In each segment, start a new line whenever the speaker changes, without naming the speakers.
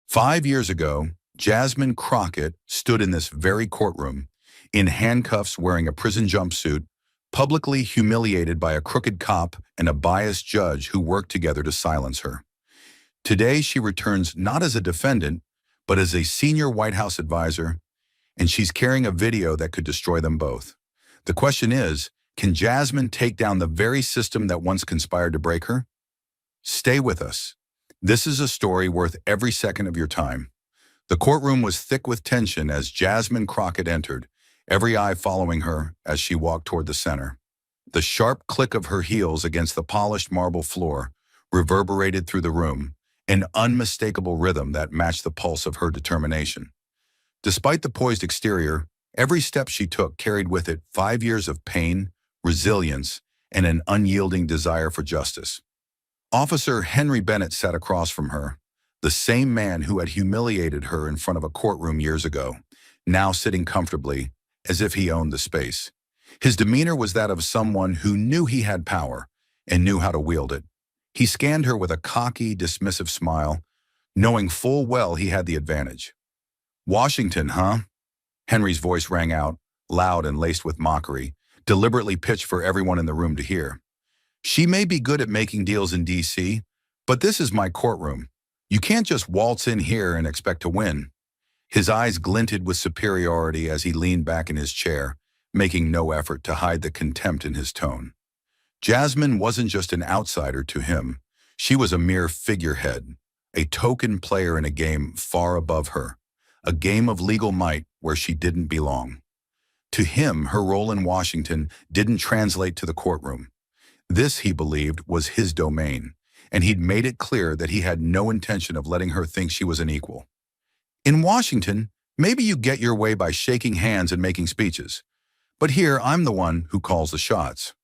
5 years ago, Jasmine Crockett stood in this very courtroom, in handcuffs wearing a prison jumpsuit, publicly humiliated by a crooked cop and a biased judge who worked together to silence her. Today, she returns not as a defendant, but as a senior White House advisor, and she's carrying a video that could destroy them both. The question is, can Jasmine take down the very system that once conspired to break her? Stay with us. This is a story worth every second of your time. The courtroom was thick with tension as Jasmine Crockett entered, every eye following her as she walked toward the center. The sharp click of her heels against the polished marble floor reverberated through the room, an unmistakable rhythm that matched the pulse of her determination. Despite the poised exterior, every step she took carried with it 5 years of pain, resilience, and an unyielding desire for justice. Officer Henry Bennett sat across from her, the same man who had humiliated her in front of a courtroom years ago, now sitting comfortably, as if he owned the space. His demeanor was that of someone who knew he had power and knew how to wield it. He scanned her with a cocky, dismissive smile, knowing full well he had the advantage. "Washington, huh?" Henry's voice rang out, loud and laced with mockery, deliberately pitched for everyone in the room to hear. "She may be good at making deals in D.C., but this is my courtroom. You can't just waltz in here and expect to win." His eyes glinted with superiority as he leaned back in his chair, making no effort to hide the contempt in his tone. Jasmine wasn't just an outsider to him. She was a mere figurehead, a token player in a game far above her, a game of legal might where she didn't belong. To him, her role in Washington didn't translate to the courtroom. This, he believed, was his domain, and he'd made it clear that he had no intention of letting her think she was an equal. "In Washington, maybe you get your way by shaking hands and making speeches. But here, I'm the one who calls the shots."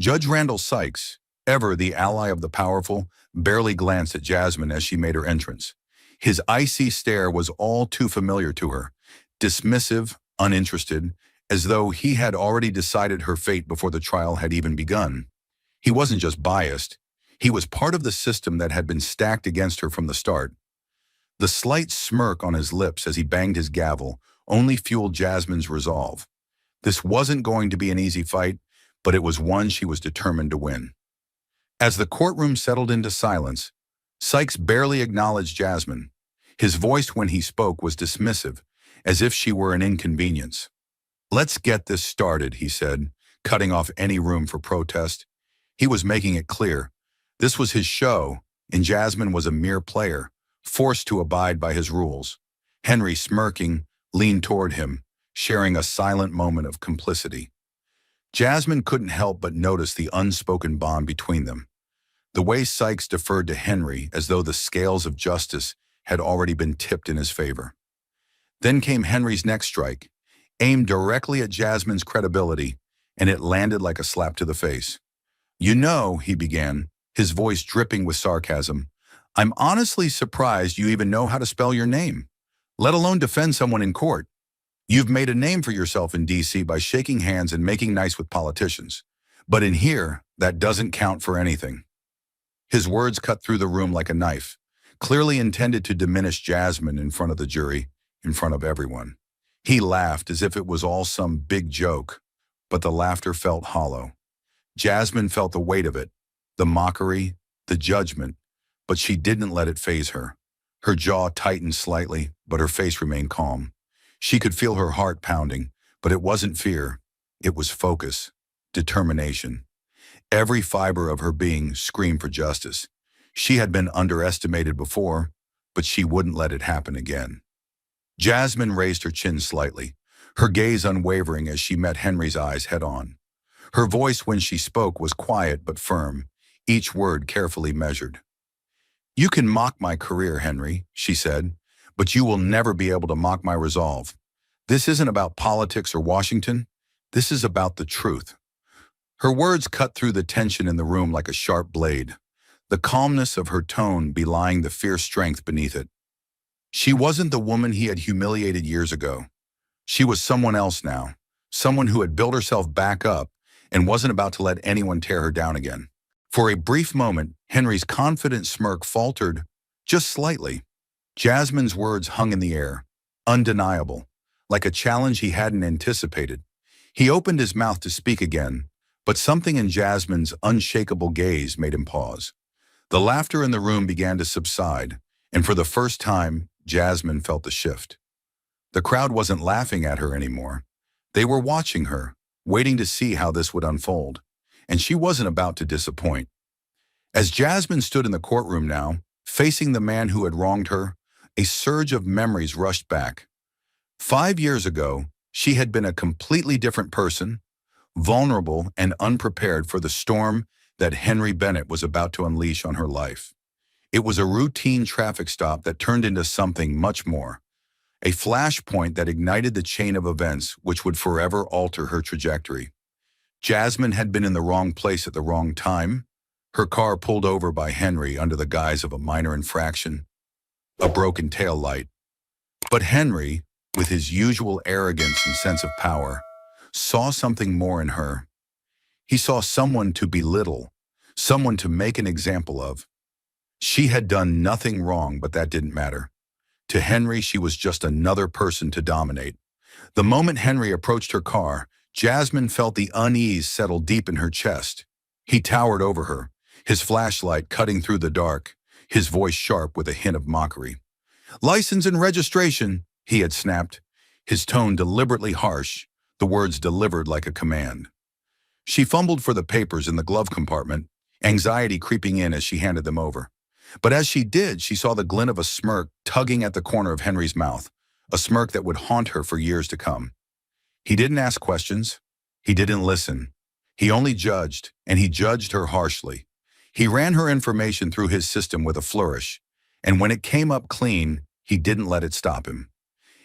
Judge Randall Sykes, ever the ally of the powerful, barely glanced at Jasmine as she made her entrance. His icy stare was all too familiar to her, dismissive, uninterested, as though he had already decided her fate before the trial had even begun. He wasn't just biased. He was part of the system that had been stacked against her from the start. The slight smirk on his lips as he banged his gavel only fueled Jasmine's resolve. This wasn't going to be an easy fight, but it was one she was determined to win. As the courtroom settled into silence, Sykes barely acknowledged Jasmine. His voice when he spoke was dismissive, as if she were an inconvenience. "Let's get this started," he said, cutting off any room for protest. He was making it clear. This was his show, and Jasmine was a mere player, forced to abide by his rules. Henry, smirking, leaned toward him, sharing a silent moment of complicity. Jasmine couldn't help but notice the unspoken bond between them. The way Sykes deferred to Henry as though the scales of justice had already been tipped in his favor. Then came Henry's next strike, aimed directly at Jasmine's credibility, and it landed like a slap to the face. "You know," he began, his voice dripping with sarcasm, "I'm honestly surprised you even know how to spell your name, let alone defend someone in court. You've made a name for yourself in D.C. by shaking hands and making nice with politicians. But in here, that doesn't count for anything." His words cut through the room like a knife, clearly intended to diminish Jasmine in front of the jury, in front of everyone. He laughed as if it was all some big joke, but the laughter felt hollow. Jasmine felt the weight of it, the mockery, the judgment, but she didn't let it faze her. Her jaw tightened slightly, but her face remained calm. She could feel her heart pounding, but it wasn't fear. It was focus, determination. Every fiber of her being screamed for justice. She had been underestimated before, but she wouldn't let it happen again. Jasmine raised her chin slightly, her gaze unwavering as she met Henry's eyes head-on. Her voice when she spoke was quiet but firm, each word carefully measured. "You can mock my career, Henry," she said, "but you will never be able to mock my resolve. This isn't about politics or Washington. This is about the truth." Her words cut through the tension in the room like a sharp blade, the calmness of her tone belying the fierce strength beneath it. She wasn't the woman he had humiliated years ago. She was someone else now, someone who had built herself back up and wasn't about to let anyone tear her down again. For a brief moment, Henry's confident smirk faltered just slightly. Jasmine's words hung in the air, undeniable, like a challenge he hadn't anticipated. He opened his mouth to speak again, but something in Jasmine's unshakable gaze made him pause. The laughter in the room began to subside, and for the first time, Jasmine felt the shift. The crowd wasn't laughing at her anymore. They were watching her, waiting to see how this would unfold, and she wasn't about to disappoint. As Jasmine stood in the courtroom now, facing the man who had wronged her, a surge of memories rushed back. 5 years ago, she had been a completely different person, vulnerable and unprepared for the storm that Henry Bennett was about to unleash on her life. It was a routine traffic stop that turned into something much more, a flashpoint that ignited the chain of events which would forever alter her trajectory. Jasmine had been in the wrong place at the wrong time. Her car pulled over by Henry under the guise of a minor infraction, a broken tail light. But Henry, with his usual arrogance and sense of power, saw something more in her. He saw someone to belittle, someone to make an example of. She had done nothing wrong, but that didn't matter. To Henry, she was just another person to dominate. The moment Henry approached her car, Jasmine felt the unease settle deep in her chest. He towered over her, his flashlight cutting through the dark, his voice sharp with a hint of mockery. "License and registration," he had snapped, his tone deliberately harsh, the words delivered like a command. She fumbled for the papers in the glove compartment, anxiety creeping in as she handed them over. But as she did, she saw the glint of a smirk tugging at the corner of Henry's mouth, a smirk that would haunt her for years to come. He didn't ask questions. He didn't listen. He only judged, and he judged her harshly. He ran her information through his system with a flourish, and when it came up clean, he didn't let it stop him.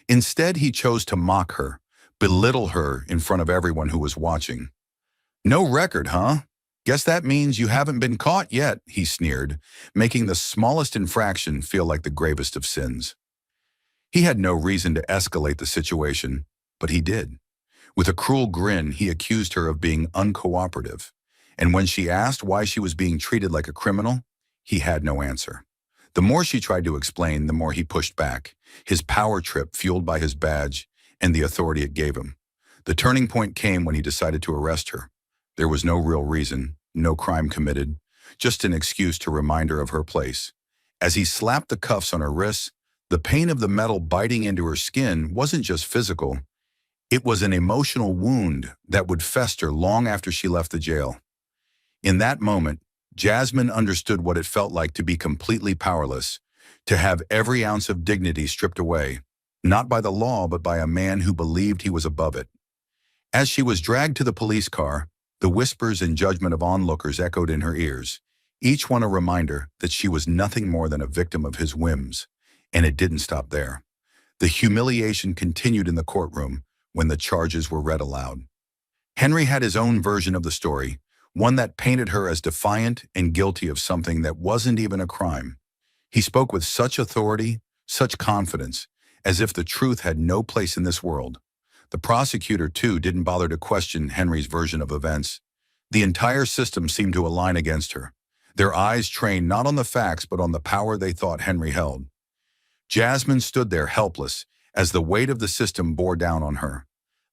Instead, he chose to mock her, belittle her in front of everyone who was watching. "No record, huh? Guess that means you haven't been caught yet," he sneered, making the smallest infraction feel like the gravest of sins. He had no reason to escalate the situation, but he did. With a cruel grin, he accused her of being uncooperative, and when she asked why she was being treated like a criminal, he had no answer. The more she tried to explain, the more he pushed back, his power trip fueled by his badge and the authority it gave him. The turning point came when he decided to arrest her. There was no real reason, no crime committed, just an excuse to remind her of her place. As he slapped the cuffs on her wrists, the pain of the metal biting into her skin wasn't just physical. It was an emotional wound that would fester long after she left the jail. In that moment, Jasmine understood what it felt like to be completely powerless, to have every ounce of dignity stripped away, not by the law but by a man who believed he was above it. As she was dragged to the police car, the whispers and judgment of onlookers echoed in her ears, each one a reminder that she was nothing more than a victim of his whims, and it didn't stop there. The humiliation continued in the courtroom when the charges were read aloud. Henry had his own version of the story, one that painted her as defiant and guilty of something that wasn't even a crime. He spoke with such authority, such confidence, as if the truth had no place in this world. The prosecutor, too, didn't bother to question Henry's version of events. The entire system seemed to align against her, their eyes trained not on the facts but on the power they thought Henry held. Jasmine stood there helpless as the weight of the system bore down on her.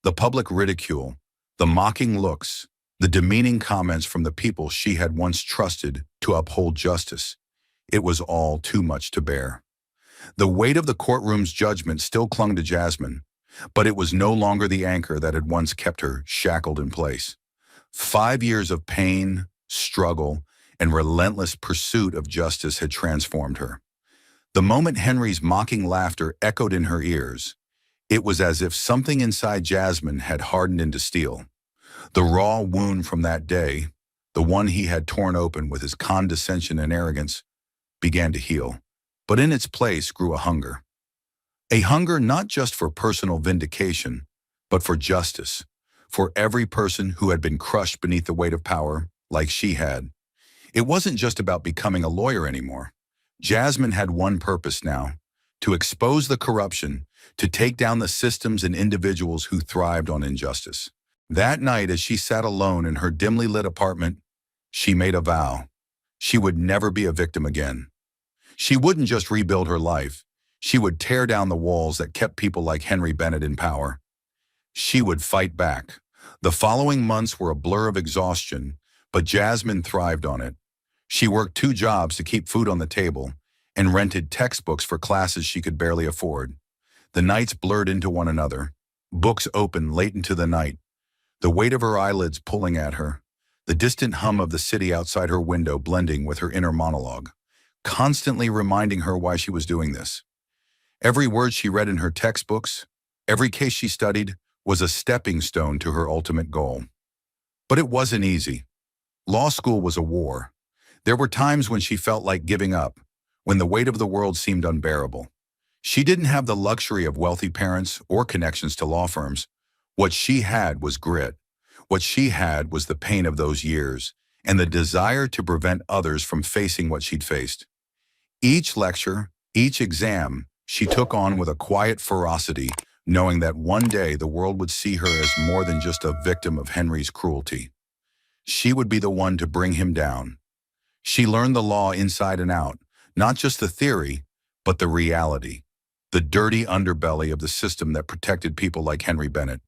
The public ridicule, the mocking looks, the demeaning comments from the people she had once trusted to uphold justice. It was all too much to bear. The weight of the courtroom's judgment still clung to Jasmine, but it was no longer the anchor that had once kept her shackled in place. 5 years of pain, struggle, and relentless pursuit of justice had transformed her. The moment Henry's mocking laughter echoed in her ears, it was as if something inside Jasmine had hardened into steel. The raw wound from that day, the one he had torn open with his condescension and arrogance, began to heal. But in its place grew a hunger. A hunger not just for personal vindication, but for justice, for every person who had been crushed beneath the weight of power, like she had. It wasn't just about becoming a lawyer anymore. Jasmine had one purpose now: to expose the corruption, to take down the systems and individuals who thrived on injustice. That night, as she sat alone in her dimly lit apartment, she made a vow. She would never be a victim again. She wouldn't just rebuild her life. She would tear down the walls that kept people like Henry Bennett in power. She would fight back. The following months were a blur of exhaustion, but Jasmine thrived on it. She worked 2 jobs to keep food on the table and rented textbooks for classes she could barely afford. The nights blurred into one another. Books opened late into the night, the weight of her eyelids pulling at her, the distant hum of the city outside her window blending with her inner monologue, constantly reminding her why she was doing this. Every word she read in her textbooks, every case she studied, was a stepping stone to her ultimate goal. But it wasn't easy. Law school was a war. There were times when she felt like giving up, when the weight of the world seemed unbearable. She didn't have the luxury of wealthy parents or connections to law firms. What she had was grit. What she had was the pain of those years and the desire to prevent others from facing what she'd faced. Each lecture, each exam, she took on with a quiet ferocity, knowing that one day the world would see her as more than just a victim of Henry's cruelty. She would be the one to bring him down. She learned the law inside and out, not just the theory, but the reality, the dirty underbelly of the system that protected people like Henry Bennett.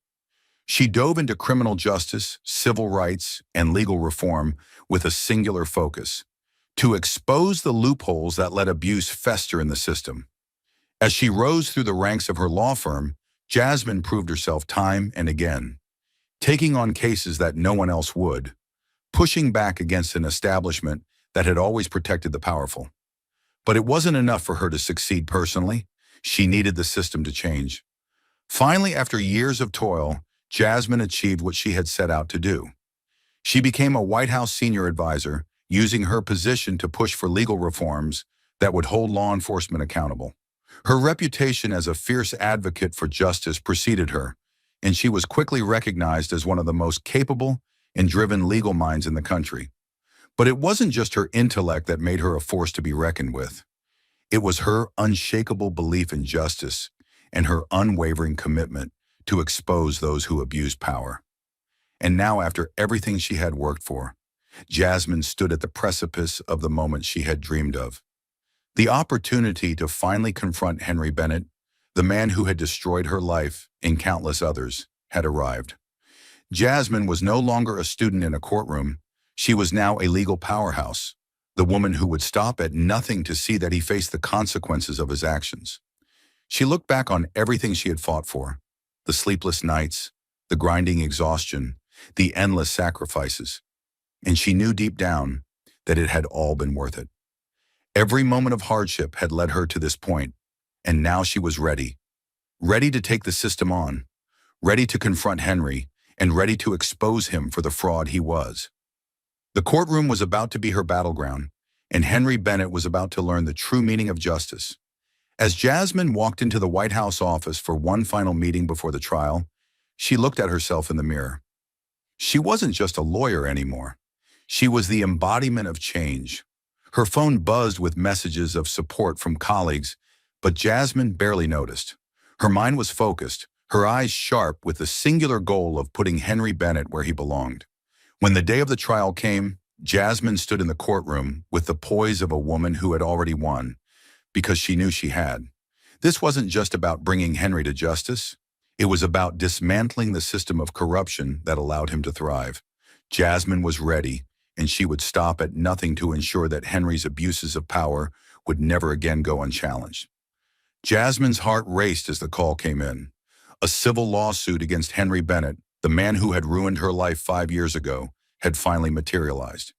She dove into criminal justice, civil rights, and legal reform with a singular focus: to expose the loopholes that let abuse fester in the system. As she rose through the ranks of her law firm, Jasmine proved herself time and again, taking on cases that no one else would, pushing back against an establishment that had always protected the powerful. But it wasn't enough for her to succeed personally. She needed the system to change. Finally, after years of toil, Jasmine achieved what she had set out to do. She became a White House senior advisor, using her position to push for legal reforms that would hold law enforcement accountable. Her reputation as a fierce advocate for justice preceded her, and she was quickly recognized as one of the most capable and driven legal minds in the country. But it wasn't just her intellect that made her a force to be reckoned with. It was her unshakable belief in justice and her unwavering commitment to expose those who abused power. And now, after everything she had worked for, Jasmine stood at the precipice of the moment she had dreamed of. The opportunity to finally confront Henry Bennett, the man who had destroyed her life and countless others, had arrived. Jasmine was no longer a student in a courtroom. She was now a legal powerhouse, the woman who would stop at nothing to see that he faced the consequences of his actions. She looked back on everything she had fought for: the sleepless nights, the grinding exhaustion, the endless sacrifices, and she knew deep down that it had all been worth it. Every moment of hardship had led her to this point, and now she was ready. Ready to take the system on, ready to confront Henry, and ready to expose him for the fraud he was. The courtroom was about to be her battleground, and Henry Bennett was about to learn the true meaning of justice. As Jasmine walked into the White House office for one final meeting before the trial, she looked at herself in the mirror. She wasn't just a lawyer anymore. She was the embodiment of change. Her phone buzzed with messages of support from colleagues, but Jasmine barely noticed. Her mind was focused, her eyes sharp, with the singular goal of putting Henry Bennett where he belonged. When the day of the trial came, Jasmine stood in the courtroom with the poise of a woman who had already won, because she knew she had. This wasn't just about bringing Henry to justice. It was about dismantling the system of corruption that allowed him to thrive. Jasmine was ready, and she would stop at nothing to ensure that Henry's abuses of power would never again go unchallenged. Jasmine's heart raced as the call came in. A civil lawsuit against Henry Bennett, the man who had ruined her life 5 years ago, had finally materialized.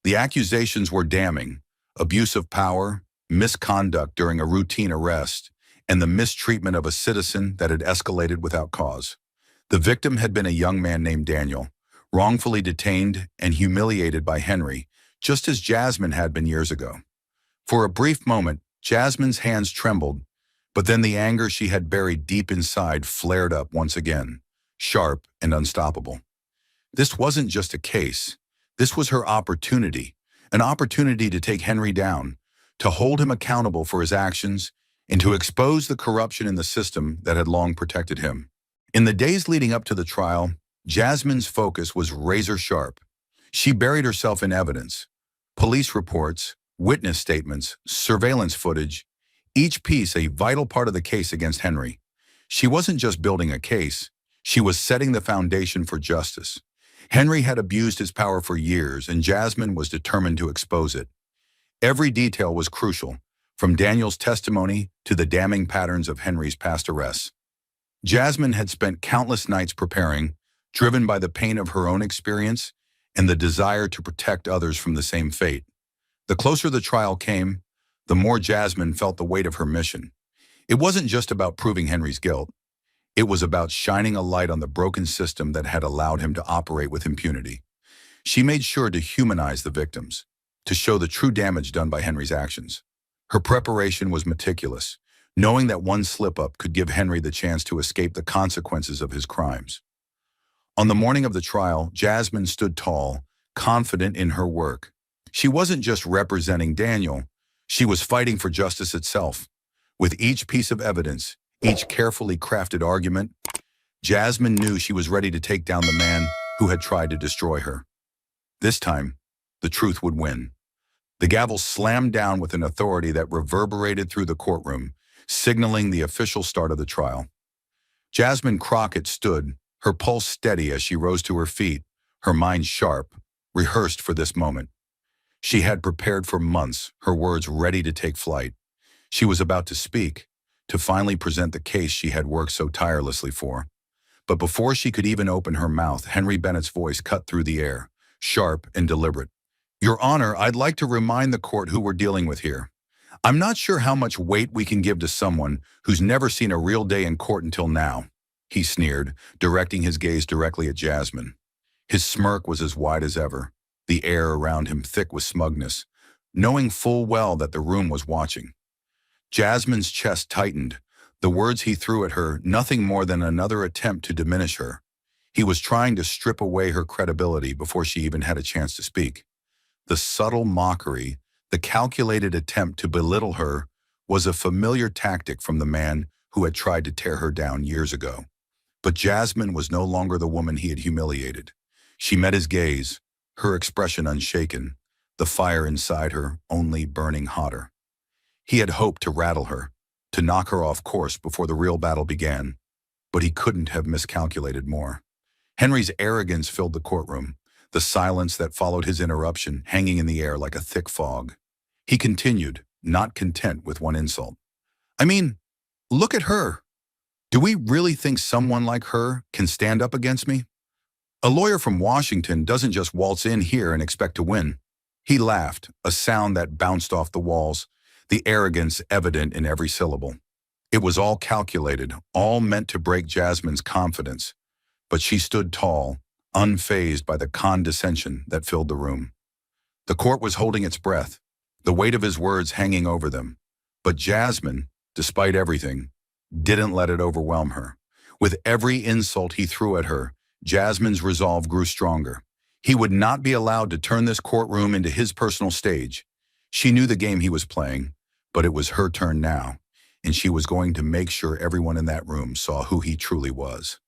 The accusations were damning: abuse of power, misconduct during a routine arrest, and the mistreatment of a citizen that had escalated without cause. The victim had been a young man named Daniel, wrongfully detained and humiliated by Henry, just as Jasmine had been years ago. For a brief moment, Jasmine's hands trembled, but then the anger she had buried deep inside flared up once again, sharp and unstoppable. This wasn't just a case. This was her opportunity, an opportunity to take Henry down, to hold him accountable for his actions, and to expose the corruption in the system that had long protected him. In the days leading up to the trial, Jasmine's focus was razor sharp. She buried herself in evidence: police reports, witness statements, surveillance footage. each piece a vital part of the case against Henry. She wasn't just building a case, she was setting the foundation for justice. Henry had abused his power for years, and Jasmine was determined to expose it. Every detail was crucial, from Daniel's testimony to the damning patterns of Henry's past arrests. Jasmine had spent countless nights preparing, driven by the pain of her own experience and the desire to protect others from the same fate. The closer the trial came, the more Jasmine felt the weight of her mission. It wasn't just about proving Henry's guilt. It was about shining a light on the broken system that had allowed him to operate with impunity. She made sure to humanize the victims, to show the true damage done by Henry's actions. Her preparation was meticulous, knowing that one slip-up could give Henry the chance to escape the consequences of his crimes. On the morning of the trial, Jasmine stood tall, confident in her work. She wasn't just representing Daniel, she was fighting for justice itself. With each piece of evidence, each carefully crafted argument, Jasmine knew she was ready to take down the man who had tried to destroy her. This time, the truth would win. The gavel slammed down with an authority that reverberated through the courtroom, signaling the official start of the trial. Jasmine Crockett stood, her pulse steady as she rose to her feet, her mind sharp, rehearsed for this moment. She had prepared for months, her words ready to take flight. She was about to speak, to finally present the case she had worked so tirelessly for. But before she could even open her mouth, Henry Bennett's voice cut through the air, sharp and deliberate. "Your Honor, I'd like to remind the court who we're dealing with here. I'm not sure how much weight we can give to someone who's never seen a real day in court until now," he sneered, directing his gaze directly at Jasmine. His smirk was as wide as ever, the air around him thick with smugness, knowing full well that the room was watching. Jasmine's chest tightened, the words he threw at her nothing more than another attempt to diminish her. He was trying to strip away her credibility before she even had a chance to speak. The subtle mockery, the calculated attempt to belittle her, was a familiar tactic from the man who had tried to tear her down years ago. But Jasmine was no longer the woman he had humiliated. She met his gaze, her expression unshaken, the fire inside her only burning hotter. He had hoped to rattle her, to knock her off course before the real battle began, but he couldn't have miscalculated more. Henry's arrogance filled the courtroom, the silence that followed his interruption hanging in the air like a thick fog. He continued, not content with one insult. "I mean, look at her. Do we really think someone like her can stand up against me? A lawyer from Washington doesn't just waltz in here and expect to win." He laughed, a sound that bounced off the walls, the arrogance evident in every syllable. It was all calculated, all meant to break Jasmine's confidence, but she stood tall, unfazed by the condescension that filled the room. The court was holding its breath, the weight of his words hanging over them, but Jasmine, despite everything, didn't let it overwhelm her. With every insult he threw at her, Jasmine's resolve grew stronger. He would not be allowed to turn this courtroom into his personal stage. She knew the game he was playing, but it was her turn now, and she was going to make sure everyone in that room saw who he truly was.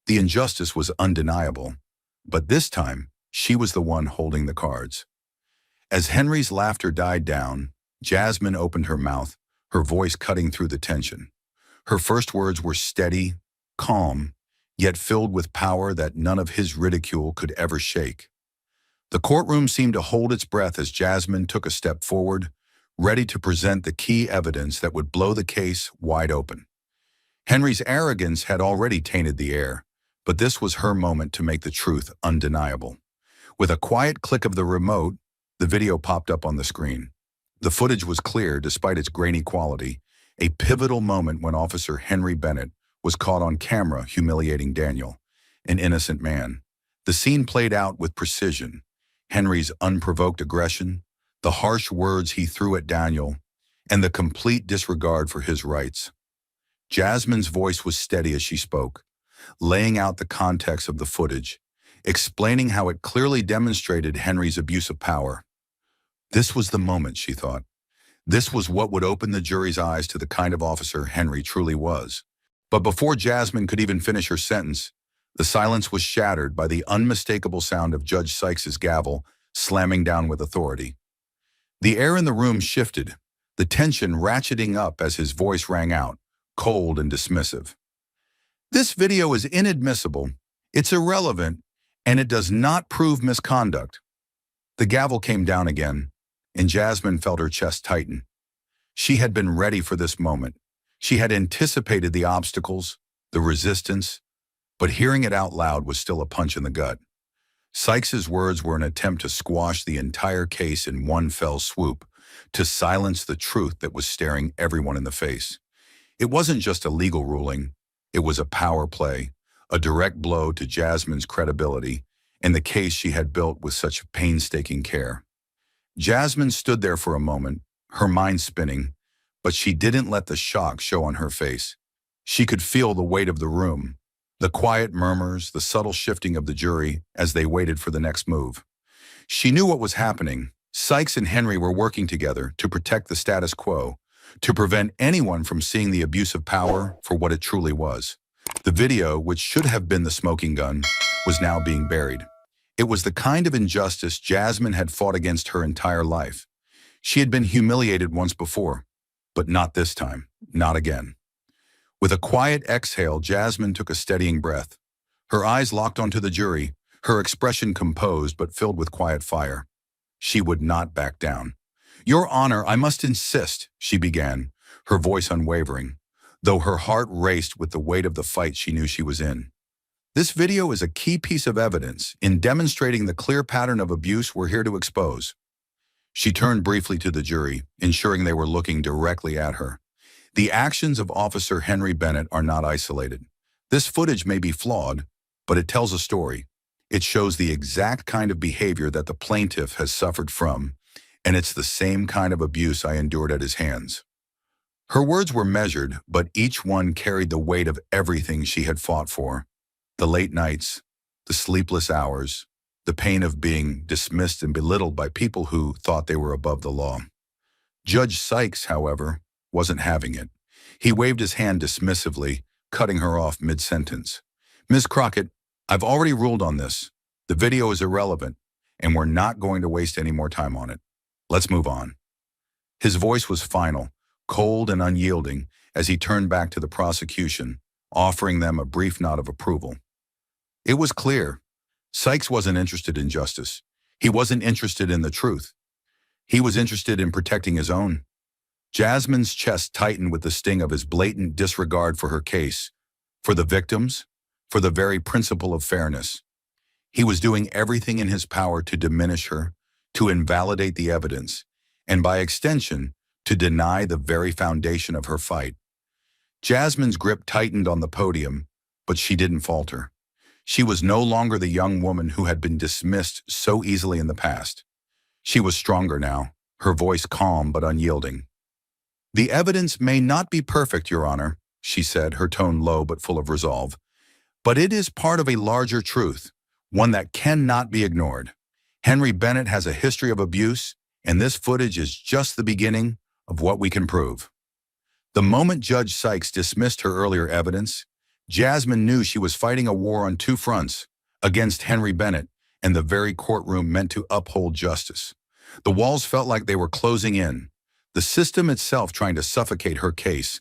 The injustice was undeniable, but this time, she was the one holding the cards. As Henry's laughter died down, Jasmine opened her mouth, her voice cutting through the tension. Her first words were steady, calm, yet filled with power that none of his ridicule could ever shake. The courtroom seemed to hold its breath as Jasmine took a step forward, ready to present the key evidence that would blow the case wide open. Henry's arrogance had already tainted the air, but this was her moment to make the truth undeniable. With a quiet click of the remote, the video popped up on the screen. The footage was clear despite its grainy quality, a pivotal moment when Officer Henry Bennett was caught on camera humiliating Daniel, an innocent man. The scene played out with precision. Henry's unprovoked aggression, the harsh words he threw at Daniel, and the complete disregard for his rights. Jasmine's voice was steady as she spoke, laying out the context of the footage, explaining how it clearly demonstrated Henry's abuse of power. This was the moment, she thought. This was what would open the jury's eyes to the kind of officer Henry truly was. But before Jasmine could even finish her sentence, the silence was shattered by the unmistakable sound of Judge Sykes's gavel slamming down with authority. The air in the room shifted, the tension ratcheting up as his voice rang out, cold and dismissive. This video is inadmissible, it's irrelevant, and it does not prove misconduct. The gavel came down again, and Jasmine felt her chest tighten. She had been ready for this moment. She had anticipated the obstacles, the resistance, but hearing it out loud was still a punch in the gut. Sykes's words were an attempt to squash the entire case in one fell swoop, to silence the truth that was staring everyone in the face. It wasn't just a legal ruling, it was a power play, a direct blow to Jasmine's credibility and the case she had built with such painstaking care. Jasmine stood there for a moment, her mind spinning, but she didn't let the shock show on her face. She could feel the weight of the room, the quiet murmurs, the subtle shifting of the jury as they waited for the next move. She knew what was happening. Sykes and Henry were working together to protect the status quo, to prevent anyone from seeing the abuse of power for what it truly was. The video, which should have been the smoking gun, was now being buried. It was the kind of injustice Jasmine had fought against her entire life. She had been humiliated once before, but not this time, not again. With a quiet exhale, Jasmine took a steadying breath. Her eyes locked onto the jury, her expression composed but filled with quiet fire. She would not back down. "Your Honor, I must insist," she began, her voice unwavering, though her heart raced with the weight of the fight she knew she was in. "This video is a key piece of evidence in demonstrating the clear pattern of abuse we're here to expose." She turned briefly to the jury, ensuring they were looking directly at her. The actions of Officer Henry Bennett are not isolated. This footage may be flawed, but it tells a story. It shows the exact kind of behavior that the plaintiff has suffered from, and it's the same kind of abuse I endured at his hands. Her words were measured, but each one carried the weight of everything she had fought for. The late nights, the sleepless hours, the pain of being dismissed and belittled by people who thought they were above the law. Judge Sykes, however, wasn't having it. He waved his hand dismissively, cutting her off mid-sentence. "Ms. Crockett, I've already ruled on this. The video is irrelevant, and we're not going to waste any more time on it. Let's move on." His voice was final, cold and unyielding, as he turned back to the prosecution, offering them a brief nod of approval. It was clear. Sykes wasn't interested in justice. He wasn't interested in the truth. He was interested in protecting his own. Jasmine's chest tightened with the sting of his blatant disregard for her case, for the victims, for the very principle of fairness. He was doing everything in his power to diminish her, to invalidate the evidence, and by extension, to deny the very foundation of her fight. Jasmine's grip tightened on the podium, but she didn't falter. She was no longer the young woman who had been dismissed so easily in the past. She was stronger now, her voice calm but unyielding. "The evidence may not be perfect, Your Honor," she said, her tone low but full of resolve, "but it is part of a larger truth, one that cannot be ignored. Henry Bennett has a history of abuse, and this footage is just the beginning of what we can prove." The moment Judge Sykes dismissed her earlier evidence, Jasmine knew she was fighting a war on two fronts, against Henry Bennett and the very courtroom meant to uphold justice. The walls felt like they were closing in, the system itself trying to suffocate her case.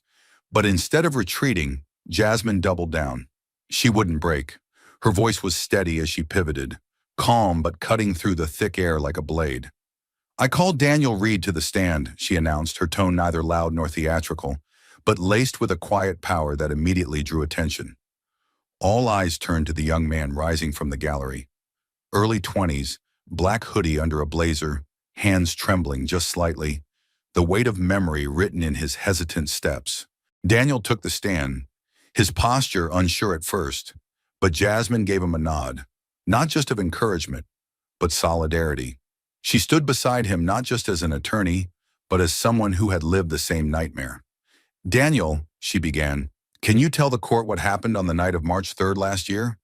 But instead of retreating, Jasmine doubled down. She wouldn't break. Her voice was steady as she pivoted, calm but cutting through the thick air like a blade. "I called Daniel Reed to the stand," she announced, her tone neither loud nor theatrical, but laced with a quiet power that immediately drew attention. All eyes turned to the young man rising from the gallery. Early 20s, black hoodie under a blazer, hands trembling just slightly, the weight of memory written in his hesitant steps. Daniel took the stand, his posture unsure at first, but Jasmine gave him a nod, not just of encouragement, but solidarity. She stood beside him not just as an attorney, but as someone who had lived the same nightmare. "Daniel," she began, "can you tell the court what happened on the night of March 3rd last year?"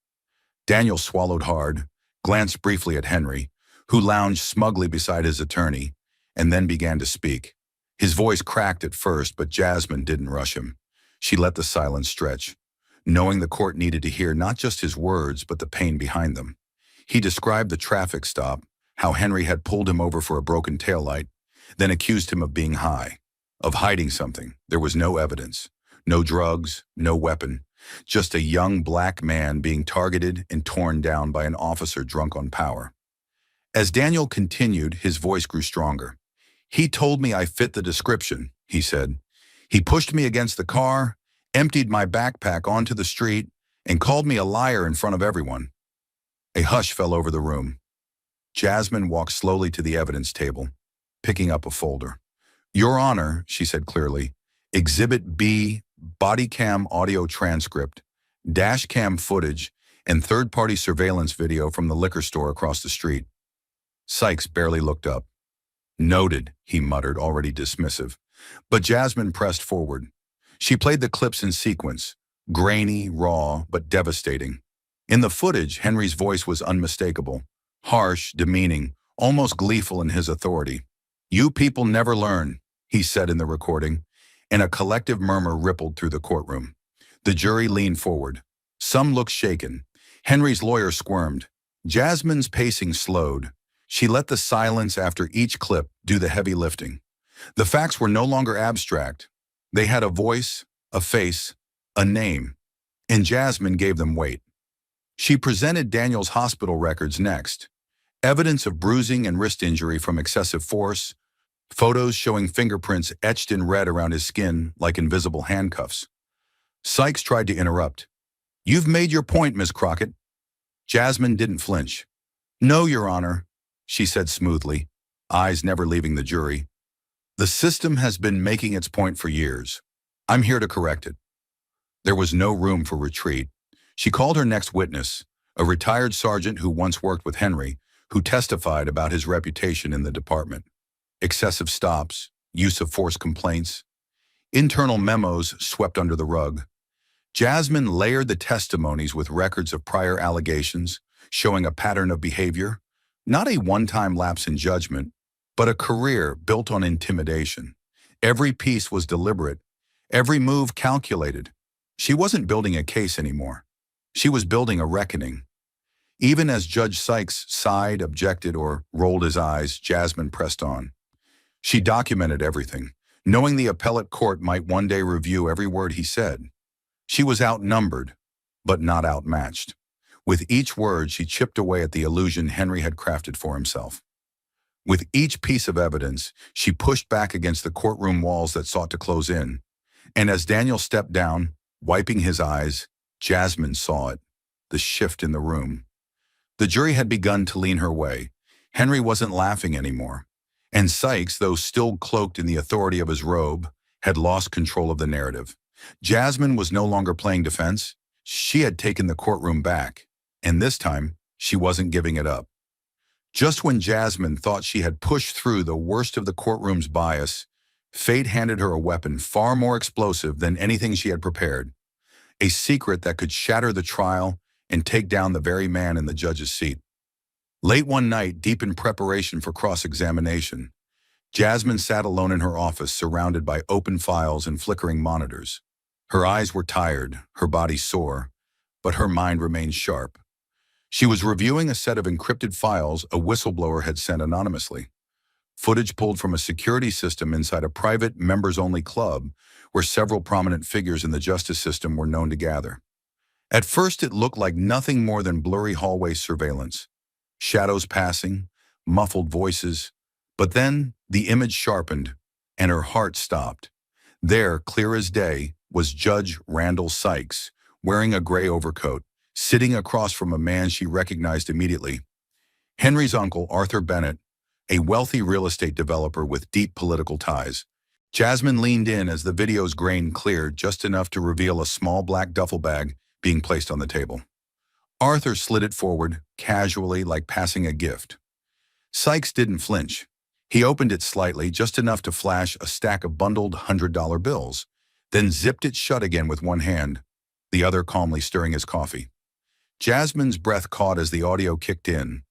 Daniel swallowed hard, glanced briefly at Henry, who lounged smugly beside his attorney, and then began to speak. His voice cracked at first, but Jasmine didn't rush him. She let the silence stretch, knowing the court needed to hear not just his words, but the pain behind them. He described the traffic stop, how Henry had pulled him over for a broken taillight, then accused him of being high. of hiding something. There was no evidence, no drugs, no weapon, just a young black man being targeted and torn down by an officer drunk on power. As Daniel continued, his voice grew stronger. He told me I fit the description, he said. He pushed me against the car, emptied my backpack onto the street, and called me a liar in front of everyone. A hush fell over the room. Jasmine walked slowly to the evidence table, picking up a folder. Your Honor, she said clearly, Exhibit B, body cam audio transcript, dash cam footage, and third-party surveillance video from the liquor store across the street. Sykes barely looked up. Noted, he muttered, already dismissive. But Jasmine pressed forward. She played the clips in sequence, grainy, raw, but devastating. In the footage, Henry's voice was unmistakable, harsh, demeaning, almost gleeful in his authority. You people never learn, he said in the recording, and a collective murmur rippled through the courtroom. The jury leaned forward. Some looked shaken. Henry's lawyer squirmed. Jasmine's pacing slowed. She let the silence after each clip do the heavy lifting. The facts were no longer abstract. They had a voice, a face, a name, and Jasmine gave them weight. She presented Daniel's hospital records next. Evidence of bruising and wrist injury from excessive force, photos showing fingerprints etched in red around his skin like invisible handcuffs. Sykes tried to interrupt. You've made your point, Ms. Crockett. Jasmine didn't flinch. No, Your Honor, she said smoothly, eyes never leaving the jury. The system has been making its point for years. I'm here to correct it. There was no room for retreat. She called her next witness, a retired sergeant who once worked with Henry, who testified about his reputation in the department. Excessive stops, use of force complaints, internal memos swept under the rug. Jasmine layered the testimonies with records of prior allegations, showing a pattern of behavior, not a one-time lapse in judgment, but a career built on intimidation. Every piece was deliberate, every move calculated. She wasn't building a case anymore. She was building a reckoning. Even as Judge Sykes sighed, objected, or rolled his eyes, Jasmine pressed on. She documented everything, knowing the appellate court might one day review every word he said. She was outnumbered, but not outmatched. With each word, she chipped away at the illusion Henry had crafted for himself. With each piece of evidence, she pushed back against the courtroom walls that sought to close in. And as Daniel stepped down, wiping his eyes, Jasmine saw it, the shift in the room. The jury had begun to lean her way. Henry wasn't laughing anymore. And Sykes, though still cloaked in the authority of his robe, had lost control of the narrative. Jasmine was no longer playing defense. She had taken the courtroom back. And this time, she wasn't giving it up. Just when Jasmine thought she had pushed through the worst of the courtroom's bias, fate handed her a weapon far more explosive than anything she had prepared. A secret that could shatter the trial and take down the very man in the judge's seat. Late one night, deep in preparation for cross-examination, Jasmine sat alone in her office surrounded by open files and flickering monitors. Her eyes were tired, her body sore, but her mind remained sharp. She was reviewing a set of encrypted files a whistleblower had sent anonymously. Footage pulled from a security system inside a private, members-only club where several prominent figures in the justice system were known to gather. At first, it looked like nothing more than blurry hallway surveillance. Shadows passing, muffled voices. But then, the image sharpened, and her heart stopped. There, clear as day, was Judge Randall Sykes, wearing a gray overcoat, sitting across from a man she recognized immediately. Henry's uncle, Arthur Bennett, a wealthy real estate developer with deep political ties. Jasmine leaned in as the video's grain cleared just enough to reveal a small black duffel bag being placed on the table. Arthur slid it forward, casually, like passing a gift. Sykes didn't flinch. He opened it slightly, just enough to flash a stack of bundled $100 bills, then zipped it shut again with one hand, the other calmly stirring his coffee. Jasmine's breath caught as the audio kicked in,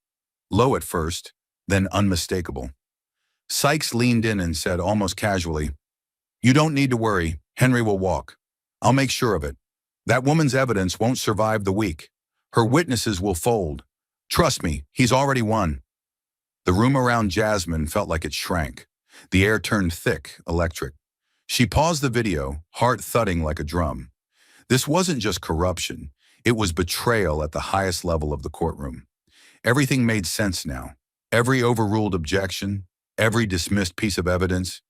low at first, then unmistakable. Sykes leaned in and said almost casually, "You don't need to worry. Henry will walk. I'll make sure of it. That woman's evidence won't survive the week. Her witnesses will fold. Trust me, he's already won." The room around Jasmine felt like it shrank. The air turned thick, electric. She paused the video, heart thudding like a drum. This wasn't just corruption. It was betrayal at the highest level of the courtroom. Everything made sense now. Every overruled objection, every dismissed piece of evidence,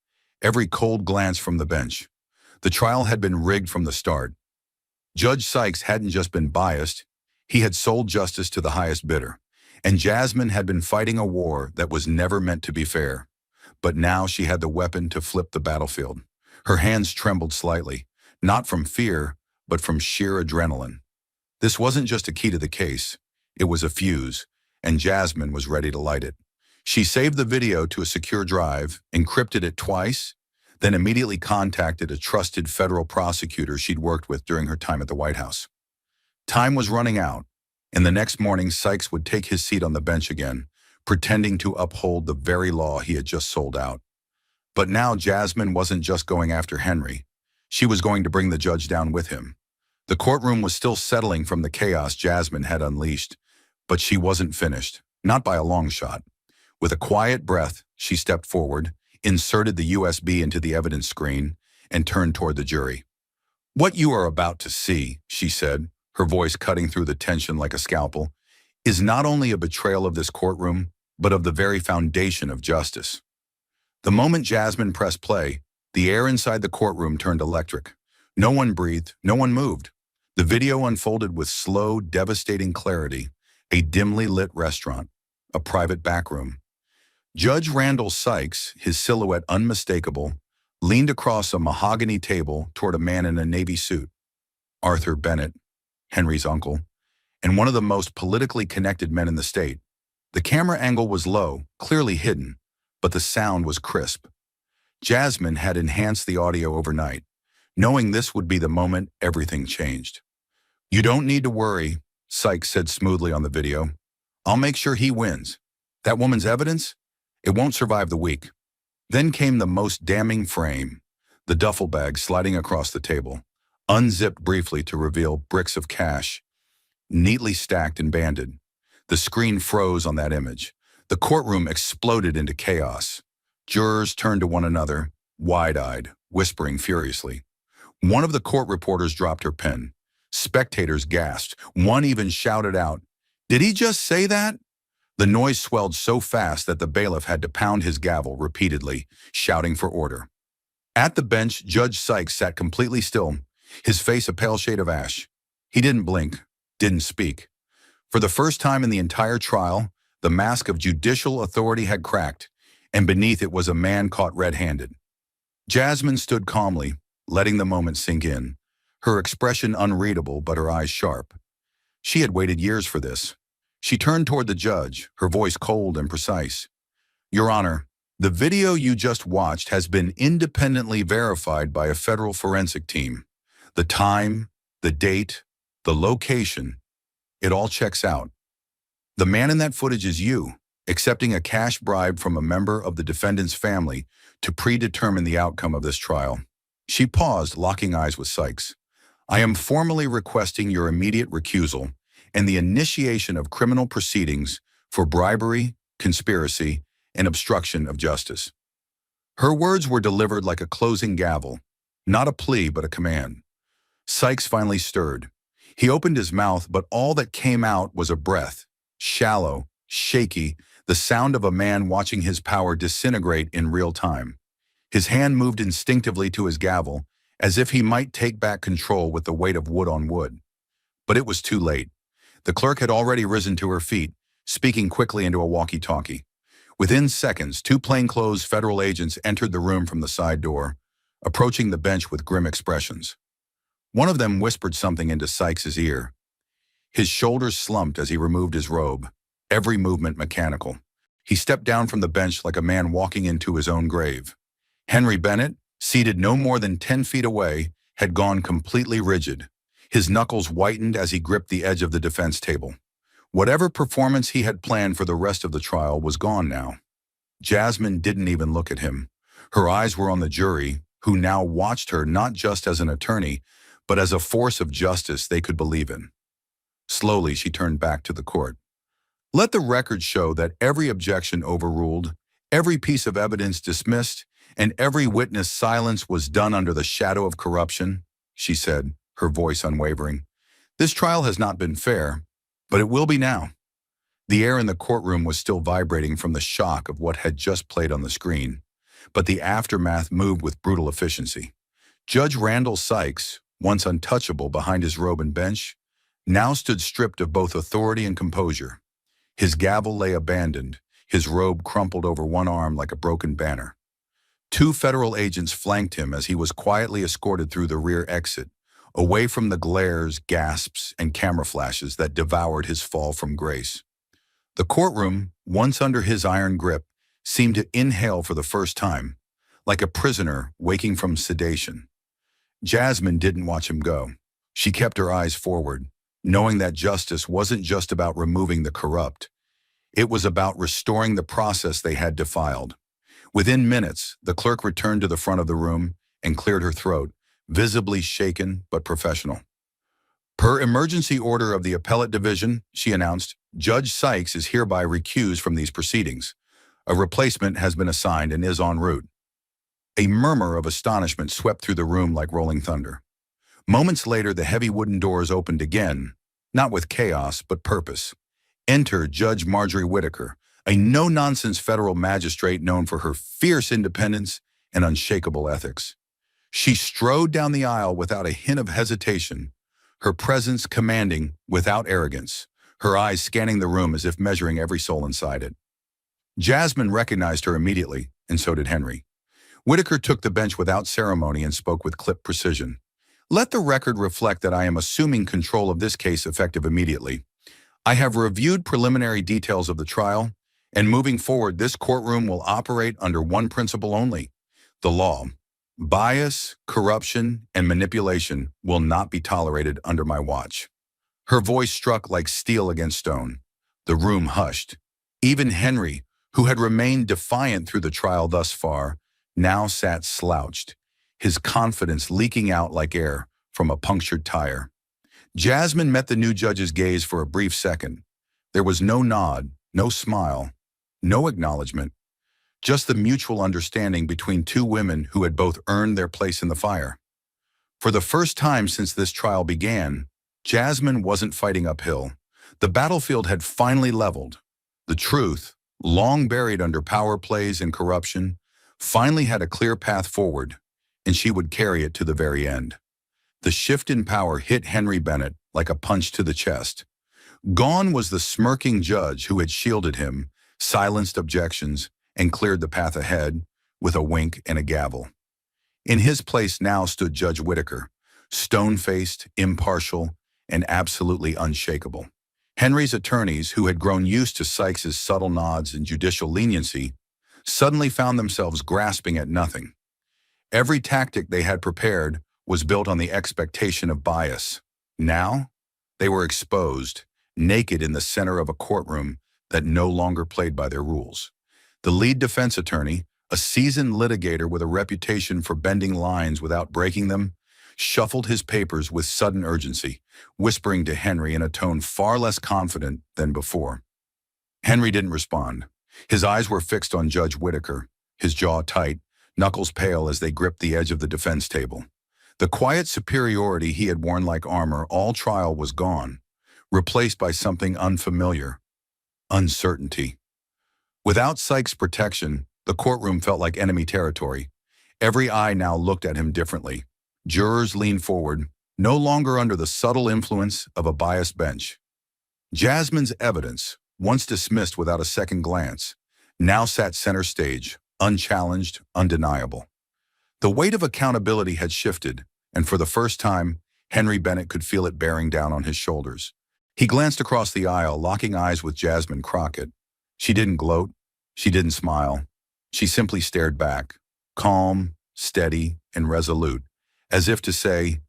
every cold glance from the bench. The trial had been rigged from the start. Judge Sykes hadn't just been biased, he had sold justice to the highest bidder. And Jasmine had been fighting a war that was never meant to be fair. But now she had the weapon to flip the battlefield. Her hands trembled slightly, not from fear, but from sheer adrenaline. This wasn't just a key to the case, it was a fuse, and Jasmine was ready to light it. She saved the video to a secure drive, encrypted it twice, then immediately contacted a trusted federal prosecutor she'd worked with during her time at the White House. Time was running out, and the next morning Sykes would take his seat on the bench again, pretending to uphold the very law he had just sold out. But now Jasmine wasn't just going after Henry. She was going to bring the judge down with him. The courtroom was still settling from the chaos Jasmine had unleashed, but she wasn't finished, not by a long shot. With a quiet breath, she stepped forward, inserted the USB into the evidence screen, and turned toward the jury. "What you are about to see," she said, her voice cutting through the tension like a scalpel, "is not only a betrayal of this courtroom, but of the very foundation of justice." The moment Jasmine pressed play, the air inside the courtroom turned electric. No one breathed, no one moved. The video unfolded with slow, devastating clarity. A dimly lit restaurant, a private back room. Judge Randall Sykes, his silhouette unmistakable, leaned across a mahogany table toward a man in a navy suit. Arthur Bennett, Henry's uncle, and one of the most politically connected men in the state. The camera angle was low, clearly hidden, but the sound was crisp. Jasmine had enhanced the audio overnight, knowing this would be the moment everything changed. "You don't need to worry," Sykes said smoothly on the video. "I'll make sure he wins. That woman's evidence? It won't survive the week." Then came the most damning frame, the duffel bag sliding across the table, unzipped briefly to reveal bricks of cash, neatly stacked and banded. The screen froze on that image. The courtroom exploded into chaos. Jurors turned to one another, wide-eyed, whispering furiously. One of the court reporters dropped her pen. Spectators gasped. One even shouted out, "Did he just say that?" The noise swelled so fast that the bailiff had to pound his gavel repeatedly, shouting for order. At the bench, Judge Sykes sat completely still, his face a pale shade of ash. He didn't blink, didn't speak. For the first time in the entire trial, the mask of judicial authority had cracked, and beneath it was a man caught red-handed. Jasmine stood calmly, letting the moment sink in, her expression unreadable but her eyes sharp. She had waited years for this. She turned toward the judge, her voice cold and precise. "Your Honor, the video you just watched has been independently verified by a federal forensic team. The time, the date, the location, it all checks out. The man in that footage is you, accepting a cash bribe from a member of the defendant's family to predetermine the outcome of this trial." She paused, locking eyes with Sykes. "I am formally requesting your immediate recusal and the initiation of criminal proceedings for bribery, conspiracy, and obstruction of justice." Her words were delivered like a closing gavel, not a plea but a command. Sykes finally stirred. He opened his mouth, but all that came out was a breath, shallow, shaky, the sound of a man watching his power disintegrate in real time. His hand moved instinctively to his gavel, as if he might take back control with the weight of wood on wood. But it was too late. The clerk had already risen to her feet, speaking quickly into a walkie-talkie. Within seconds, two plainclothes federal agents entered the room from the side door, approaching the bench with grim expressions. One of them whispered something into Sykes' ear. His shoulders slumped as he removed his robe, every movement mechanical. He stepped down from the bench like a man walking into his own grave. Henry Bennett, seated no more than 10 feet away, had gone completely rigid. His knuckles whitened as he gripped the edge of the defense table. Whatever performance he had planned for the rest of the trial was gone now. Jasmine didn't even look at him. Her eyes were on the jury, who now watched her not just as an attorney, but as a force of justice they could believe in. Slowly, she turned back to the court. "Let the record show that every objection overruled, every piece of evidence dismissed, And every witness silence was done under the shadow of corruption, she said, her voice unwavering. This trial has not been fair, but it will be now. The air in the courtroom was still vibrating from the shock of what had just played on the screen, but the aftermath moved with brutal efficiency. Judge Randall Sykes, once untouchable behind his robe and bench, now stood stripped of both authority and composure. His gavel lay abandoned, his robe crumpled over one arm like a broken banner. Two federal agents flanked him as he was quietly escorted through the rear exit, away from the glares, gasps, and camera flashes that devoured his fall from grace. The courtroom, once under his iron grip, seemed to inhale for the first time, like a prisoner waking from sedation. Jasmine didn't watch him go. She kept her eyes forward, knowing that justice wasn't just about removing the corrupt. It was about restoring the process they had defiled. Within minutes, the clerk returned to the front of the room and cleared her throat, visibly shaken but professional. Per emergency order of the Appellate Division, she announced, Judge Sykes is hereby recused from these proceedings. A replacement has been assigned and is en route. A murmur of astonishment swept through the room like rolling thunder. Moments later, the heavy wooden doors opened again, not with chaos but purpose. Enter Judge Marjorie Whitaker, a no-nonsense federal magistrate known for her fierce independence and unshakable ethics. She strode down the aisle without a hint of hesitation, her presence commanding without arrogance, her eyes scanning the room as if measuring every soul inside it. Jasmine recognized her immediately, and so did Henry. Whitaker took the bench without ceremony and spoke with clipped precision. Let the record reflect that I am assuming control of this case effective immediately. I have reviewed preliminary details of the trial, and moving forward, this courtroom will operate under one principle only: the law. Bias, corruption, and manipulation will not be tolerated under my watch. Her voice struck like steel against stone. The room hushed. Even Henry, who had remained defiant through the trial thus far, now sat slouched, his confidence leaking out like air from a punctured tire. Jasmine met the new judge's gaze for a brief second. There was no nod, no smile, no acknowledgement, just the mutual understanding between two women who had both earned their place in the fire. For the first time since this trial began, Jasmine wasn't fighting uphill. The battlefield had finally leveled. The truth, long buried under power plays and corruption, finally had a clear path forward, and she would carry it to the very end. The shift in power hit Henry Bennett like a punch to the chest. Gone was the smirking judge who had shielded him, silenced objections, and cleared the path ahead with a wink and a gavel. In his place now stood Judge Whitaker, stone-faced, impartial, and absolutely unshakable. Henry's attorneys, who had grown used to Sykes's subtle nods and judicial leniency, suddenly found themselves grasping at nothing. Every tactic they had prepared was built on the expectation of bias. Now, they were exposed, naked in the center of a courtroom that no longer played by their rules. The lead defense attorney, a seasoned litigator with a reputation for bending lines without breaking them, shuffled his papers with sudden urgency, whispering to Henry in a tone far less confident than before. Henry didn't respond. His eyes were fixed on Judge Whitaker, his jaw tight, knuckles pale as they gripped the edge of the defense table. The quiet superiority he had worn like armor all trial was gone, replaced by something unfamiliar: uncertainty. Without Sykes' protection, the courtroom felt like enemy territory. Every eye now looked at him differently. Jurors leaned forward, no longer under the subtle influence of a biased bench. Jasmine's evidence, once dismissed without a second glance, now sat center stage, unchallenged, undeniable. The weight of accountability had shifted, and for the first time, Henry Bennett could feel it bearing down on his shoulders. He glanced across the aisle, locking eyes with Jasmine Crockett. She didn't gloat. She didn't smile. She simply stared back, calm, steady, and resolute, as if to say,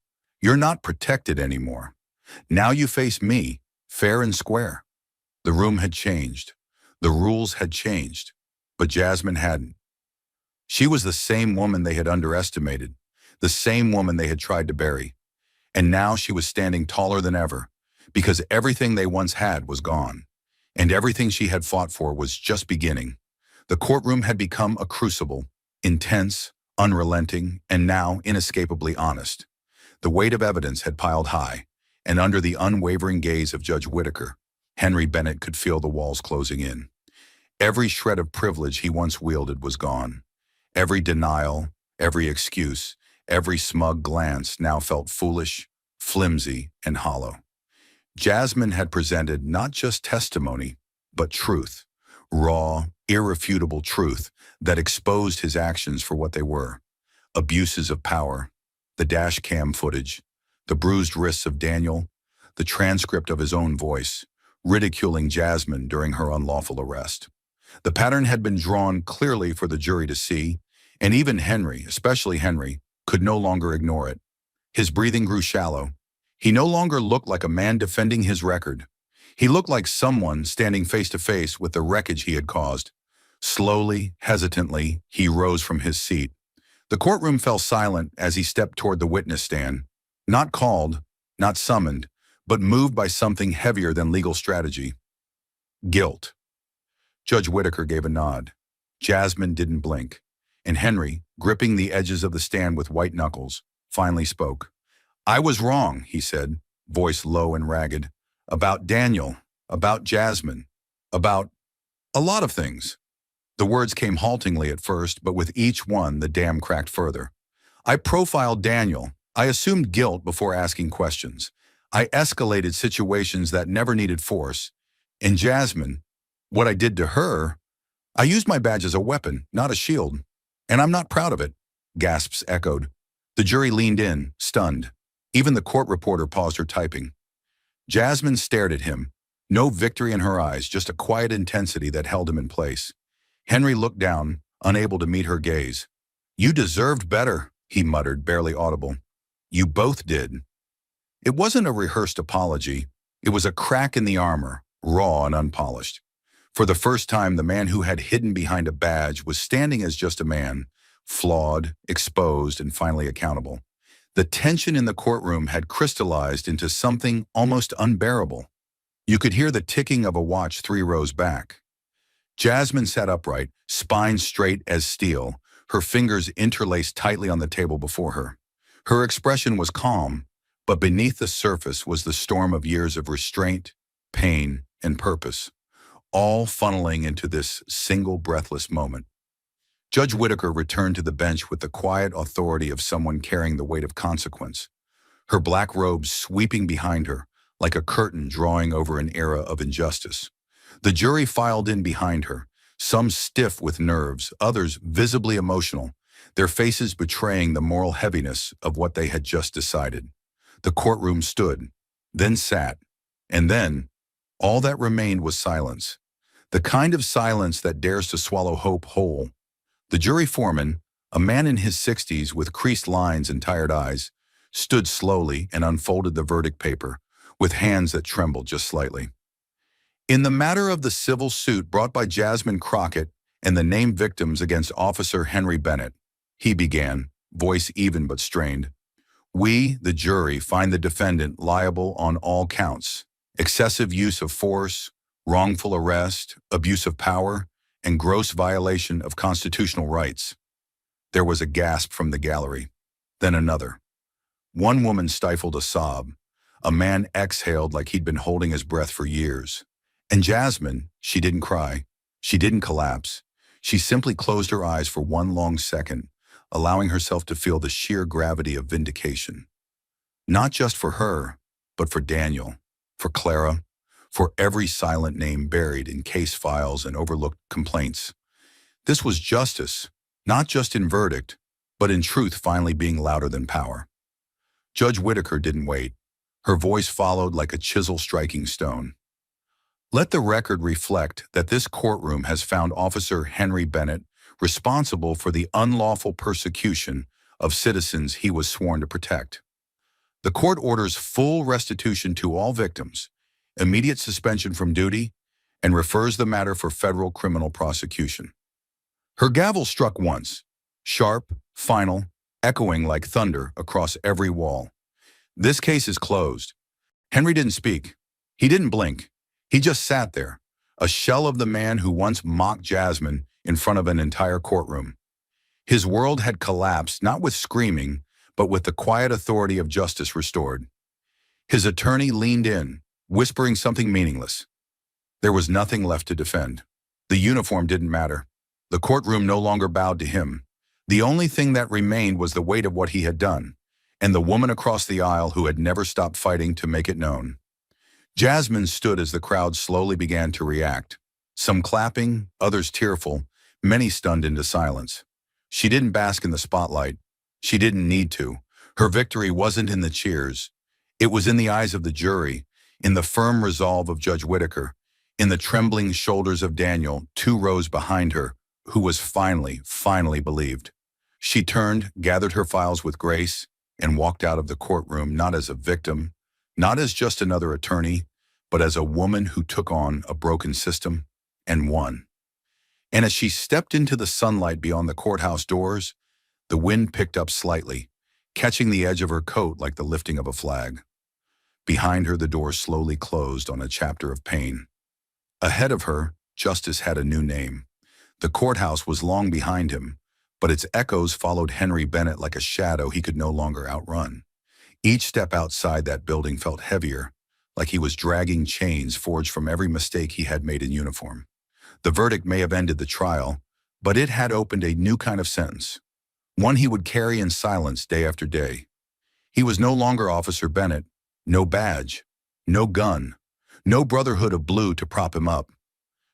"You're not protected anymore. Now you face me, fair and square." The room had changed. The rules had changed. But Jasmine hadn't. She was the same woman they had underestimated, the same woman they had tried to bury. And now she was standing taller than ever, because everything they once had was gone, and everything she had fought for was just beginning. The courtroom had become a crucible, intense, unrelenting, and now inescapably honest. The weight of evidence had piled high, and under the unwavering gaze of Judge Whitaker, Henry Bennett could feel the walls closing in. Every shred of privilege he once wielded was gone. Every denial, every excuse, every smug glance now felt foolish, flimsy, and hollow. Jasmine had presented not just testimony, but truth, raw, irrefutable truth that exposed his actions for what they were: abuses of power, the dash cam footage, the bruised wrists of Daniel, the transcript of his own voice, ridiculing Jasmine during her unlawful arrest. The pattern had been drawn clearly for the jury to see, and even Henry, especially Henry, could no longer ignore it. His breathing grew shallow. He no longer looked like a man defending his record. He looked like someone standing face to face with the wreckage he had caused. Slowly, hesitantly, he rose from his seat. The courtroom fell silent as he stepped toward the witness stand, not called, not summoned, but moved by something heavier than legal strategy: guilt. Judge Whitaker gave a nod. Jasmine didn't blink, and Henry, gripping the edges of the stand with white knuckles, finally spoke. "I was wrong," he said, voice low and ragged, "about Daniel, about Jasmine, about a lot of things." The words came haltingly at first, but with each one the dam cracked further. "I profiled Daniel. I assumed guilt before asking questions. I escalated situations that never needed force. And Jasmine, what I did to her, I used my badge as a weapon, not a shield. And I'm not proud of it." Gasps echoed. The jury leaned in, stunned. Even the court reporter paused her typing. Jasmine stared at him. No victory in her eyes, just a quiet intensity that held him in place. Henry looked down, unable to meet her gaze. "You deserved better," he muttered, barely audible. "You both did." It wasn't a rehearsed apology. It was a crack in the armor, raw and unpolished. For the first time, the man who had hidden behind a badge was standing as just a man, flawed, exposed, and finally accountable. The tension in the courtroom had crystallized into something almost unbearable. You could hear the ticking of a watch 3 rows back. Jasmine sat upright, spine straight as steel, her fingers interlaced tightly on the table before her. Her expression was calm, but beneath the surface was the storm of years of restraint, pain, and purpose, all funneling into this single breathless moment. Judge Whitaker returned to the bench with the quiet authority of someone carrying the weight of consequence, her black robes sweeping behind her like a curtain drawing over an era of injustice. The jury filed in behind her, some stiff with nerves, others visibly emotional, their faces betraying the moral heaviness of what they had just decided. The courtroom stood, then sat, and then all that remained was silence. The kind of silence that dares to swallow hope whole. The jury foreman, a man in his 60s with creased lines and tired eyes, stood slowly and unfolded the verdict paper, with hands that trembled just slightly. "In the matter of the civil suit brought by Jasmine Crockett and the named victims against Officer Henry Bennett," he began, voice even but strained, "we, the jury, find the defendant liable on all counts: excessive use of force, wrongful arrest, abuse of power, and gross violation of constitutional rights." There was a gasp from the gallery, then another. One woman stifled a sob. A man exhaled like he'd been holding his breath for years. And Jasmine, she didn't cry. She didn't collapse. She simply closed her eyes for one long second, allowing herself to feel the sheer gravity of vindication. Not just for her, but for Daniel, for Clara, for every silent name buried in case files and overlooked complaints. This was justice, not just in verdict, but in truth finally being louder than power. Judge Whitaker didn't wait. Her voice followed like a chisel striking stone. "Let the record reflect that this courtroom has found Officer Henry Bennett responsible for the unlawful persecution of citizens he was sworn to protect. The court orders full restitution to all victims, immediate suspension from duty, and refers the matter for federal criminal prosecution." Her gavel struck once, sharp, final, echoing like thunder across every wall. "This case is closed." Henry didn't speak. He didn't blink. He just sat there, a shell of the man who once mocked Jasmine in front of an entire courtroom. His world had collapsed not with screaming, but with the quiet authority of justice restored. His attorney leaned in, whispering something meaningless. There was nothing left to defend. The uniform didn't matter. The courtroom no longer bowed to him. The only thing that remained was the weight of what he had done, and the woman across the aisle who had never stopped fighting to make it known. Jasmine stood as the crowd slowly began to react. Some clapping, others tearful, many stunned into silence. She didn't bask in the spotlight. She didn't need to. Her victory wasn't in the cheers. It was in the eyes of the jury, in the firm resolve of Judge Whitaker, in the trembling shoulders of Daniel, 2 rows behind her, who was finally believed. She turned, gathered her files with grace, and walked out of the courtroom not as a victim, not as just another attorney, but as a woman who took on a broken system and won. And as she stepped into the sunlight beyond the courthouse doors, the wind picked up slightly, catching the edge of her coat like the lifting of a flag. Behind her, the door slowly closed on a chapter of pain. Ahead of her, justice had a new name. The courthouse was long behind him, but its echoes followed Henry Bennett like a shadow he could no longer outrun. Each step outside that building felt heavier, like he was dragging chains forged from every mistake he had made in uniform. The verdict may have ended the trial, but it had opened a new kind of sentence, one he would carry in silence day after day. He was no longer Officer Bennett, no badge, no gun, no brotherhood of blue to prop him up.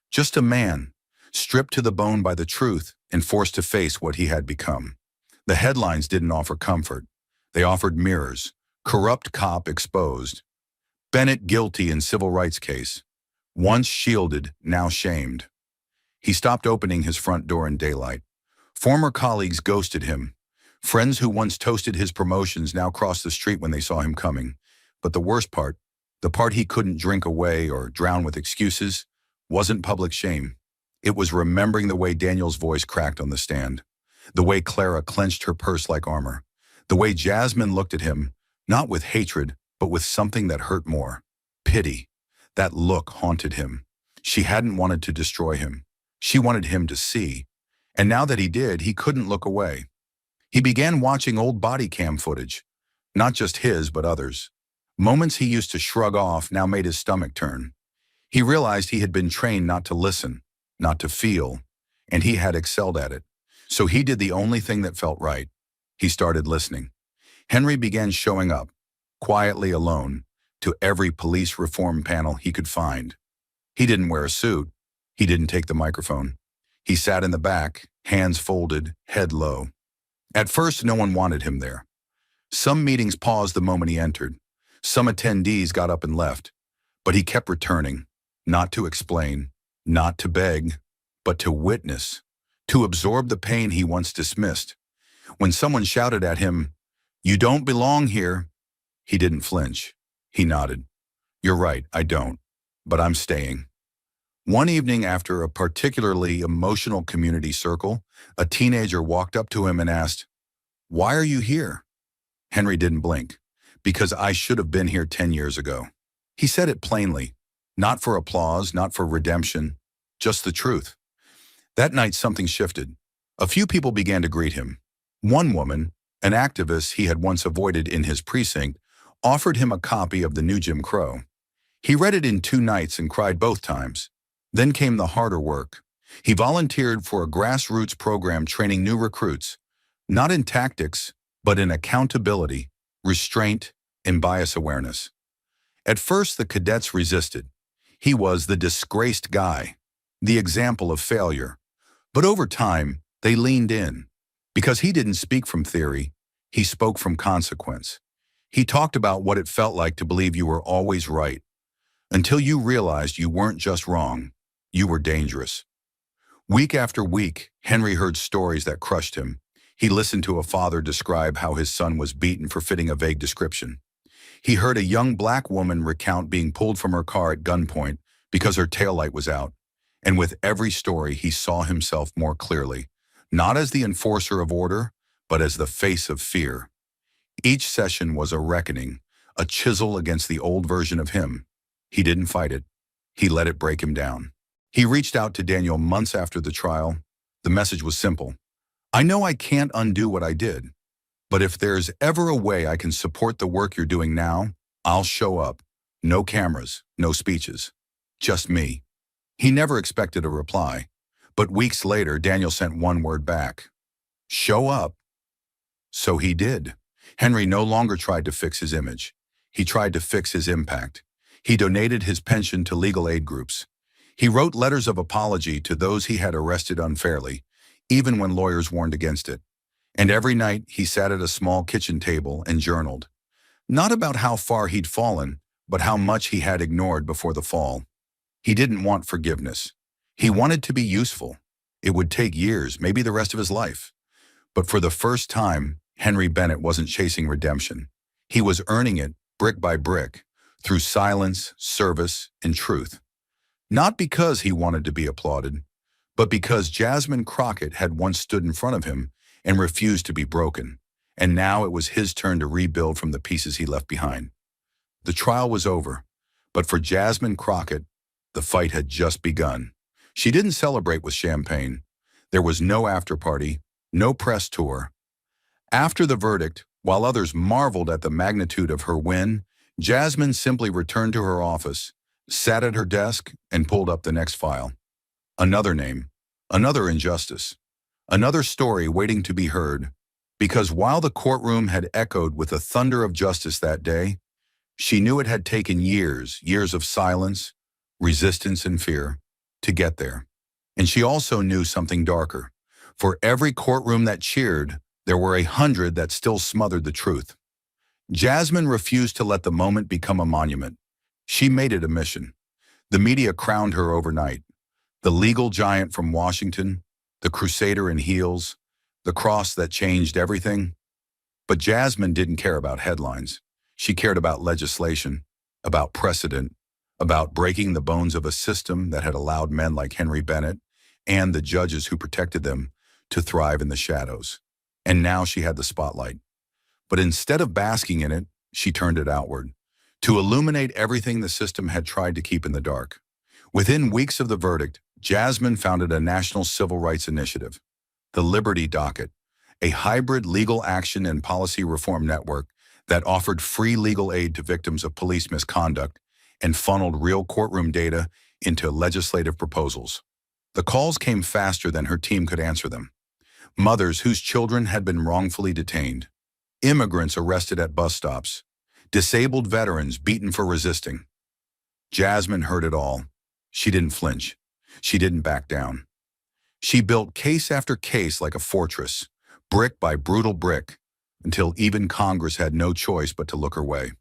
Just a man, stripped to the bone by the truth and forced to face what he had become. The headlines didn't offer comfort. They offered mirrors. Corrupt cop exposed. Bennett guilty in civil rights case. Once shielded, now shamed. He stopped opening his front door in daylight. Former colleagues ghosted him. Friends who once toasted his promotions now crossed the street when they saw him coming. But the worst part, the part he couldn't drink away or drown with excuses, wasn't public shame. It was remembering the way Daniel's voice cracked on the stand, the way Clara clenched her purse like armor, the way Jasmine looked at him, not with hatred, but with something that hurt more, pity. That look haunted him. She hadn't wanted to destroy him. She wanted him to see. And now that he did, he couldn't look away. He began watching old body cam footage, not just his, but others. Moments he used to shrug off now made his stomach turn. He realized he had been trained not to listen, not to feel, and he had excelled at it. So he did the only thing that felt right. He started listening. Henry began showing up, quietly alone, to every police reform panel he could find. He didn't wear a suit. He didn't take the microphone. He sat in the back, hands folded, head low. At first, no one wanted him there. Some meetings paused the moment he entered. Some attendees got up and left. But he kept returning, not to explain, not to beg, but to witness, to absorb the pain he once dismissed. When someone shouted at him, "You don't belong here," he didn't flinch. He nodded. "You're right, I don't, but I'm staying." One evening after a particularly emotional community circle, a teenager walked up to him and asked, "Why are you here?" Henry didn't blink. "Because I should have been here 10 years ago." He said it plainly, not for applause, not for redemption, just the truth. That night something shifted. A few people began to greet him. One woman, an activist he had once avoided in his precinct, offered him a copy of the new Jim Crow. He read it in 2 nights and cried both times. Then came the harder work. He volunteered for a grassroots program training new recruits, not in tactics, but in accountability, restraint, and bias awareness. At first, the cadets resisted. He was the disgraced guy, the example of failure. But over time, they leaned in. Because he didn't speak from theory, he spoke from consequence. He talked about what it felt like to believe you were always right, until you realized you weren't just wrong, you were dangerous. Week after week, Henry heard stories that crushed him. He listened to a father describe how his son was beaten for fitting a vague description. He heard a young black woman recount being pulled from her car at gunpoint because her taillight was out. And with every story, he saw himself more clearly, not as the enforcer of order, but as the face of fear. Each session was a reckoning, a chisel against the old version of him. He didn't fight it. He let it break him down. He reached out to Daniel months after the trial. The message was simple. I know I can't undo what I did, but if there's ever a way I can support the work you're doing now, I'll show up. No cameras, no speeches. Just me. He never expected a reply, but weeks later, Daniel sent one word back. Show up. So he did. Henry no longer tried to fix his image. He tried to fix his impact. He donated his pension to legal aid groups. He wrote letters of apology to those he had arrested unfairly, even when lawyers warned against it. And every night he sat at a small kitchen table and journaled. Not about how far he'd fallen, but how much he had ignored before the fall. He didn't want forgiveness. He wanted to be useful. It would take years, maybe the rest of his life. But for the first time, Henry Bennett wasn't chasing redemption. He was earning it, brick by brick, through silence, service, and truth. Not because he wanted to be applauded, but because Jasmine Crockett had once stood in front of him and refused to be broken, and now it was his turn to rebuild from the pieces he left behind. The trial was over, but for Jasmine Crockett, the fight had just begun. She didn't celebrate with champagne. There was no after-party, no press tour. After the verdict, while others marveled at the magnitude of her win, Jasmine simply returned to her office, sat at her desk, and pulled up the next file. Another name, another injustice, another story waiting to be heard. Because while the courtroom had echoed with the thunder of justice that day, she knew it had taken years of silence, resistance, and fear to get there. And she also knew something darker. For every courtroom that cheered, there were 100 that still smothered the truth. Jasmine refused to let the moment become a monument. She made it a mission. The media crowned her overnight. The legal giant from Washington, the crusader in heels, the cross that changed everything. But Jasmine didn't care about headlines. She cared about legislation, about precedent, about breaking the bones of a system that had allowed men like Henry Bennett and the judges who protected them to thrive in the shadows. And now she had the spotlight. But instead of basking in it, she turned it outward, to illuminate everything the system had tried to keep in the dark. Within weeks of the verdict, Jasmine founded a national civil rights initiative, the Liberty Docket, a hybrid legal action and policy reform network that offered free legal aid to victims of police misconduct and funneled real courtroom data into legislative proposals. The calls came faster than her team could answer them. Mothers whose children had been wrongfully detained, immigrants arrested at bus stops, disabled veterans beaten for resisting. Jasmine heard it all. She didn't flinch. She didn't back down. She built case after case like a fortress, brick by brutal brick, until even Congress had no choice but to look her way.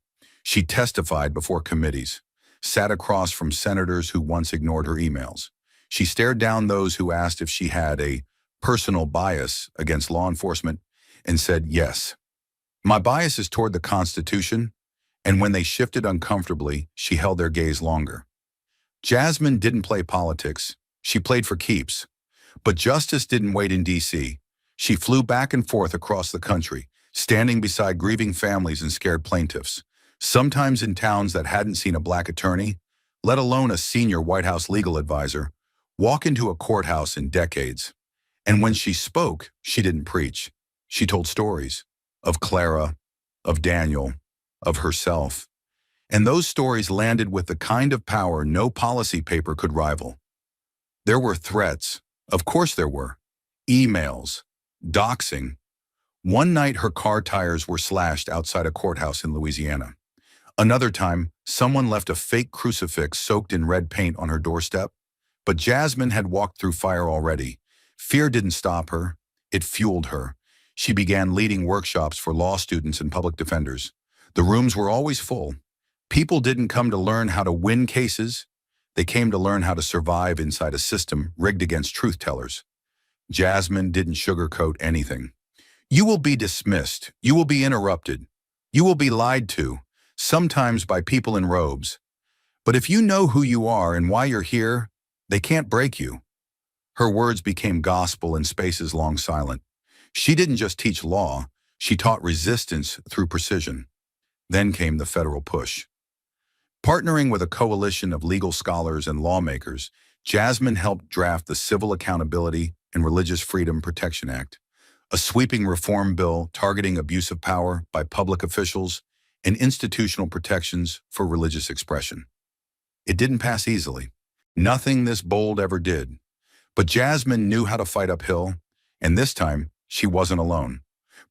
She testified before committees, sat across from senators who once ignored her emails. She stared down those who asked if she had a personal bias against law enforcement and said, yes. My bias is toward the Constitution, and when they shifted uncomfortably, she held their gaze longer. Jasmine didn't play politics. She played for keeps. But justice didn't wait in D.C. She flew back and forth across the country, standing beside grieving families and scared plaintiffs, sometimes in towns that hadn't seen a black attorney, let alone a senior White House legal advisor, walk into a courthouse in decades. And when she spoke, she didn't preach. She told stories of Clara, of Daniel, of herself. And those stories landed with the kind of power no policy paper could rival. There were threats. Of course there were. Emails. Doxing. One night her car tires were slashed outside a courthouse in Louisiana. Another time, someone left a fake crucifix soaked in red paint on her doorstep. But Jasmine had walked through fire already. Fear didn't stop her. It fueled her. She began leading workshops for law students and public defenders. The rooms were always full. People didn't come to learn how to win cases. They came to learn how to survive inside a system rigged against truth tellers. Jasmine didn't sugarcoat anything. You will be dismissed. You will be interrupted. You will be lied to, sometimes by people in robes. But if you know who you are and why you're here, they can't break you. Her words became gospel in spaces long silent. She didn't just teach law, she taught resistance through precision. Then came the federal push. Partnering with a coalition of legal scholars and lawmakers, Jasmine helped draft the Civil Accountability and Religious Freedom Protection Act, a sweeping reform bill targeting abuse of power by public officials, and institutional protections for religious expression. It didn't pass easily. Nothing this bold ever did. But Jasmine knew how to fight uphill, and this time she wasn't alone.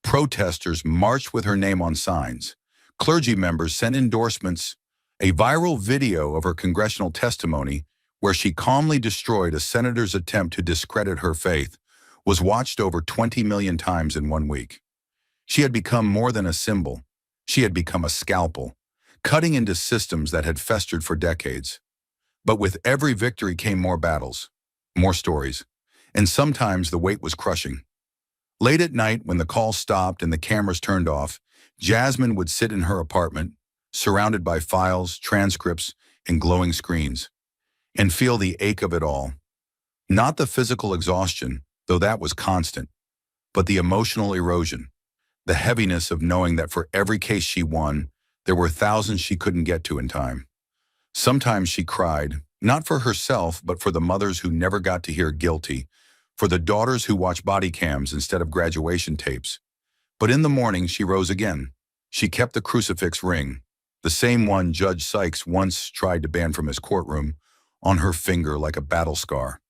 Protesters marched with her name on signs. Clergy members sent endorsements. A viral video of her congressional testimony, where she calmly destroyed a senator's attempt to discredit her faith, was watched over 20 million times in 1 week. She had become more than a symbol. She had become a scalpel, cutting into systems that had festered for decades. But with every victory came more battles, more stories, and sometimes the weight was crushing. Late at night, when the call stopped and the cameras turned off, Jasmine would sit in her apartment, surrounded by files, transcripts, and glowing screens, and feel the ache of it all. Not the physical exhaustion, though that was constant, but the emotional erosion, the heaviness of knowing that for every case she won, there were thousands she couldn't get to in time. Sometimes she cried, not for herself, but for the mothers who never got to hear guilty, for the daughters who watched body cams instead of graduation tapes. But in the morning, she rose again. She kept the crucifix ring, the same one Judge Sykes once tried to ban from his courtroom, on her finger like a battle scar.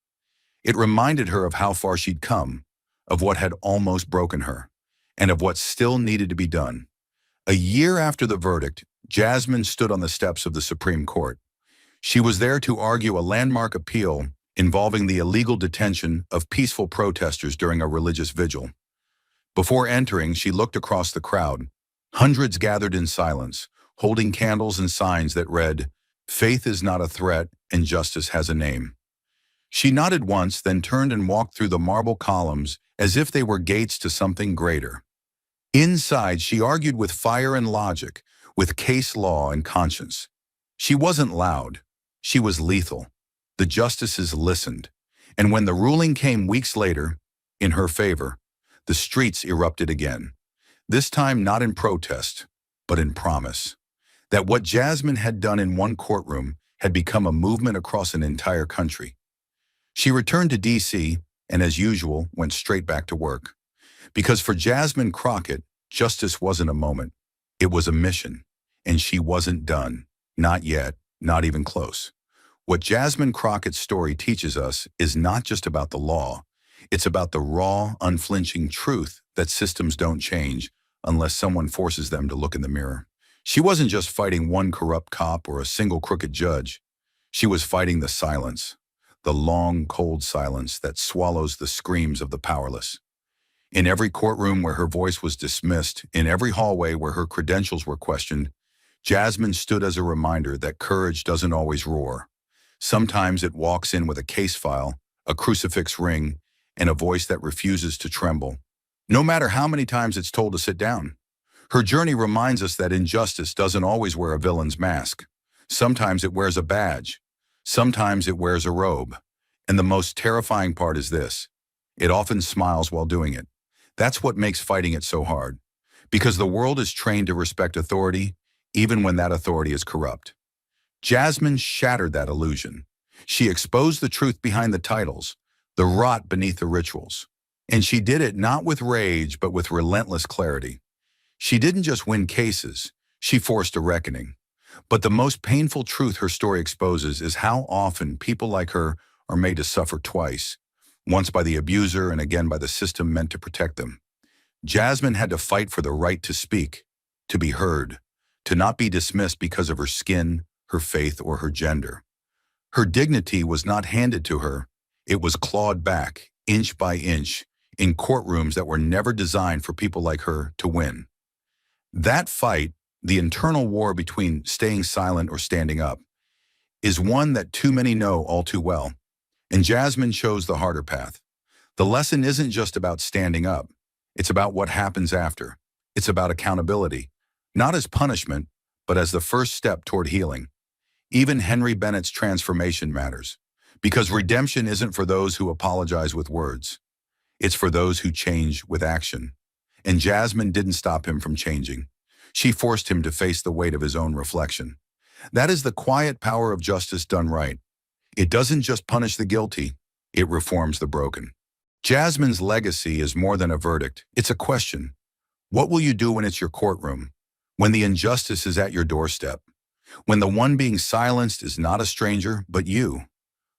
It reminded her of how far she'd come, of what had almost broken her, and of what still needed to be done. A year after the verdict, Jasmine stood on the steps of the Supreme Court. She was there to argue a landmark appeal involving the illegal detention of peaceful protesters during a religious vigil. Before entering, she looked across the crowd. Hundreds gathered in silence, holding candles and signs that read, "Faith is not a threat and justice has a name." She nodded once, then turned and walked through the marble columns as if they were gates to something greater. Inside, she argued with fire and logic, with case law and conscience. She wasn't loud. She was lethal. The justices listened. And when the ruling came weeks later, in her favor, the streets erupted again. This time not in protest, but in promise. That what Jasmine had done in one courtroom had become a movement across an entire country. She returned to D.C. and, as usual, went straight back to work. Because for Jasmine Crockett, justice wasn't a moment. It was a mission. And she wasn't done. Not yet. Not even close. What Jasmine Crockett's story teaches us is not just about the law. It's about the raw, unflinching truth that systems don't change unless someone forces them to look in the mirror. She wasn't just fighting one corrupt cop or a single crooked judge. She was fighting the silence, the long, cold silence that swallows the screams of the powerless. In every courtroom where her voice was dismissed, in every hallway where her credentials were questioned, Jasmine stood as a reminder that courage doesn't always roar. Sometimes it walks in with a case file, a crucifix ring, and a voice that refuses to tremble, no matter how many times it's told to sit down. Her journey reminds us that injustice doesn't always wear a villain's mask. Sometimes it wears a badge. Sometimes it wears a robe. And the most terrifying part is this: it often smiles while doing it. That's what makes fighting it so hard. Because the world is trained to respect authority, even when that authority is corrupt. Jasmine shattered that illusion. She exposed the truth behind the titles, the rot beneath the rituals. And she did it not with rage, but with relentless clarity. She didn't just win cases, she forced a reckoning. But the most painful truth her story exposes is how often people like her are made to suffer twice, once by the abuser and again by the system meant to protect them. Jasmine had to fight for the right to speak, to be heard, to not be dismissed because of her skin, her faith, or her gender. Her dignity was not handed to her. It was clawed back, inch by inch, in courtrooms that were never designed for people like her to win. That fight, the internal war between staying silent or standing up, is one that too many know all too well. And Jasmine chose the harder path. The lesson isn't just about standing up. It's about what happens after. It's about accountability, not as punishment, but as the first step toward healing. Even Henry Bennett's transformation matters, because redemption isn't for those who apologize with words. It's for those who change with action. And Jasmine didn't stop him from changing. She forced him to face the weight of his own reflection. That is the quiet power of justice done right. It doesn't just punish the guilty, it reforms the broken. Jasmine's legacy is more than a verdict. It's a question. What will you do when it's your courtroom? When the injustice is at your doorstep? When the one being silenced is not a stranger, but you?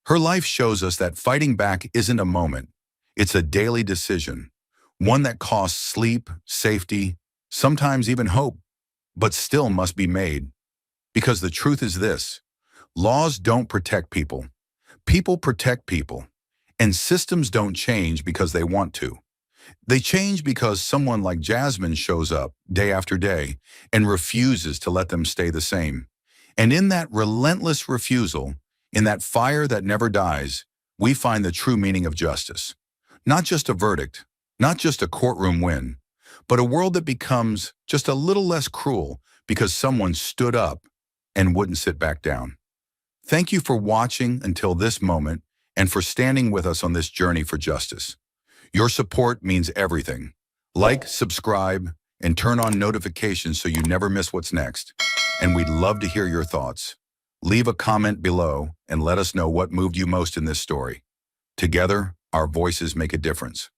Her life shows us that fighting back isn't a moment. It's a daily decision. One that costs sleep, safety, sometimes even hope, but still must be made. Because the truth is this: laws don't protect people. People protect people. And systems don't change because they want to. They change because someone like Jasmine shows up day after day and refuses to let them stay the same. And in that relentless refusal, in that fire that never dies, we find the true meaning of justice. Not just a verdict, not just a courtroom win, but a world that becomes just a little less cruel because someone stood up and wouldn't sit back down. Thank you for watching until this moment and for standing with us on this journey for justice. Your support means everything. Like, subscribe, and turn on notifications so you never miss what's next. And we'd love to hear your thoughts. Leave a comment below and let us know what moved you most in this story. Together, our voices make a difference.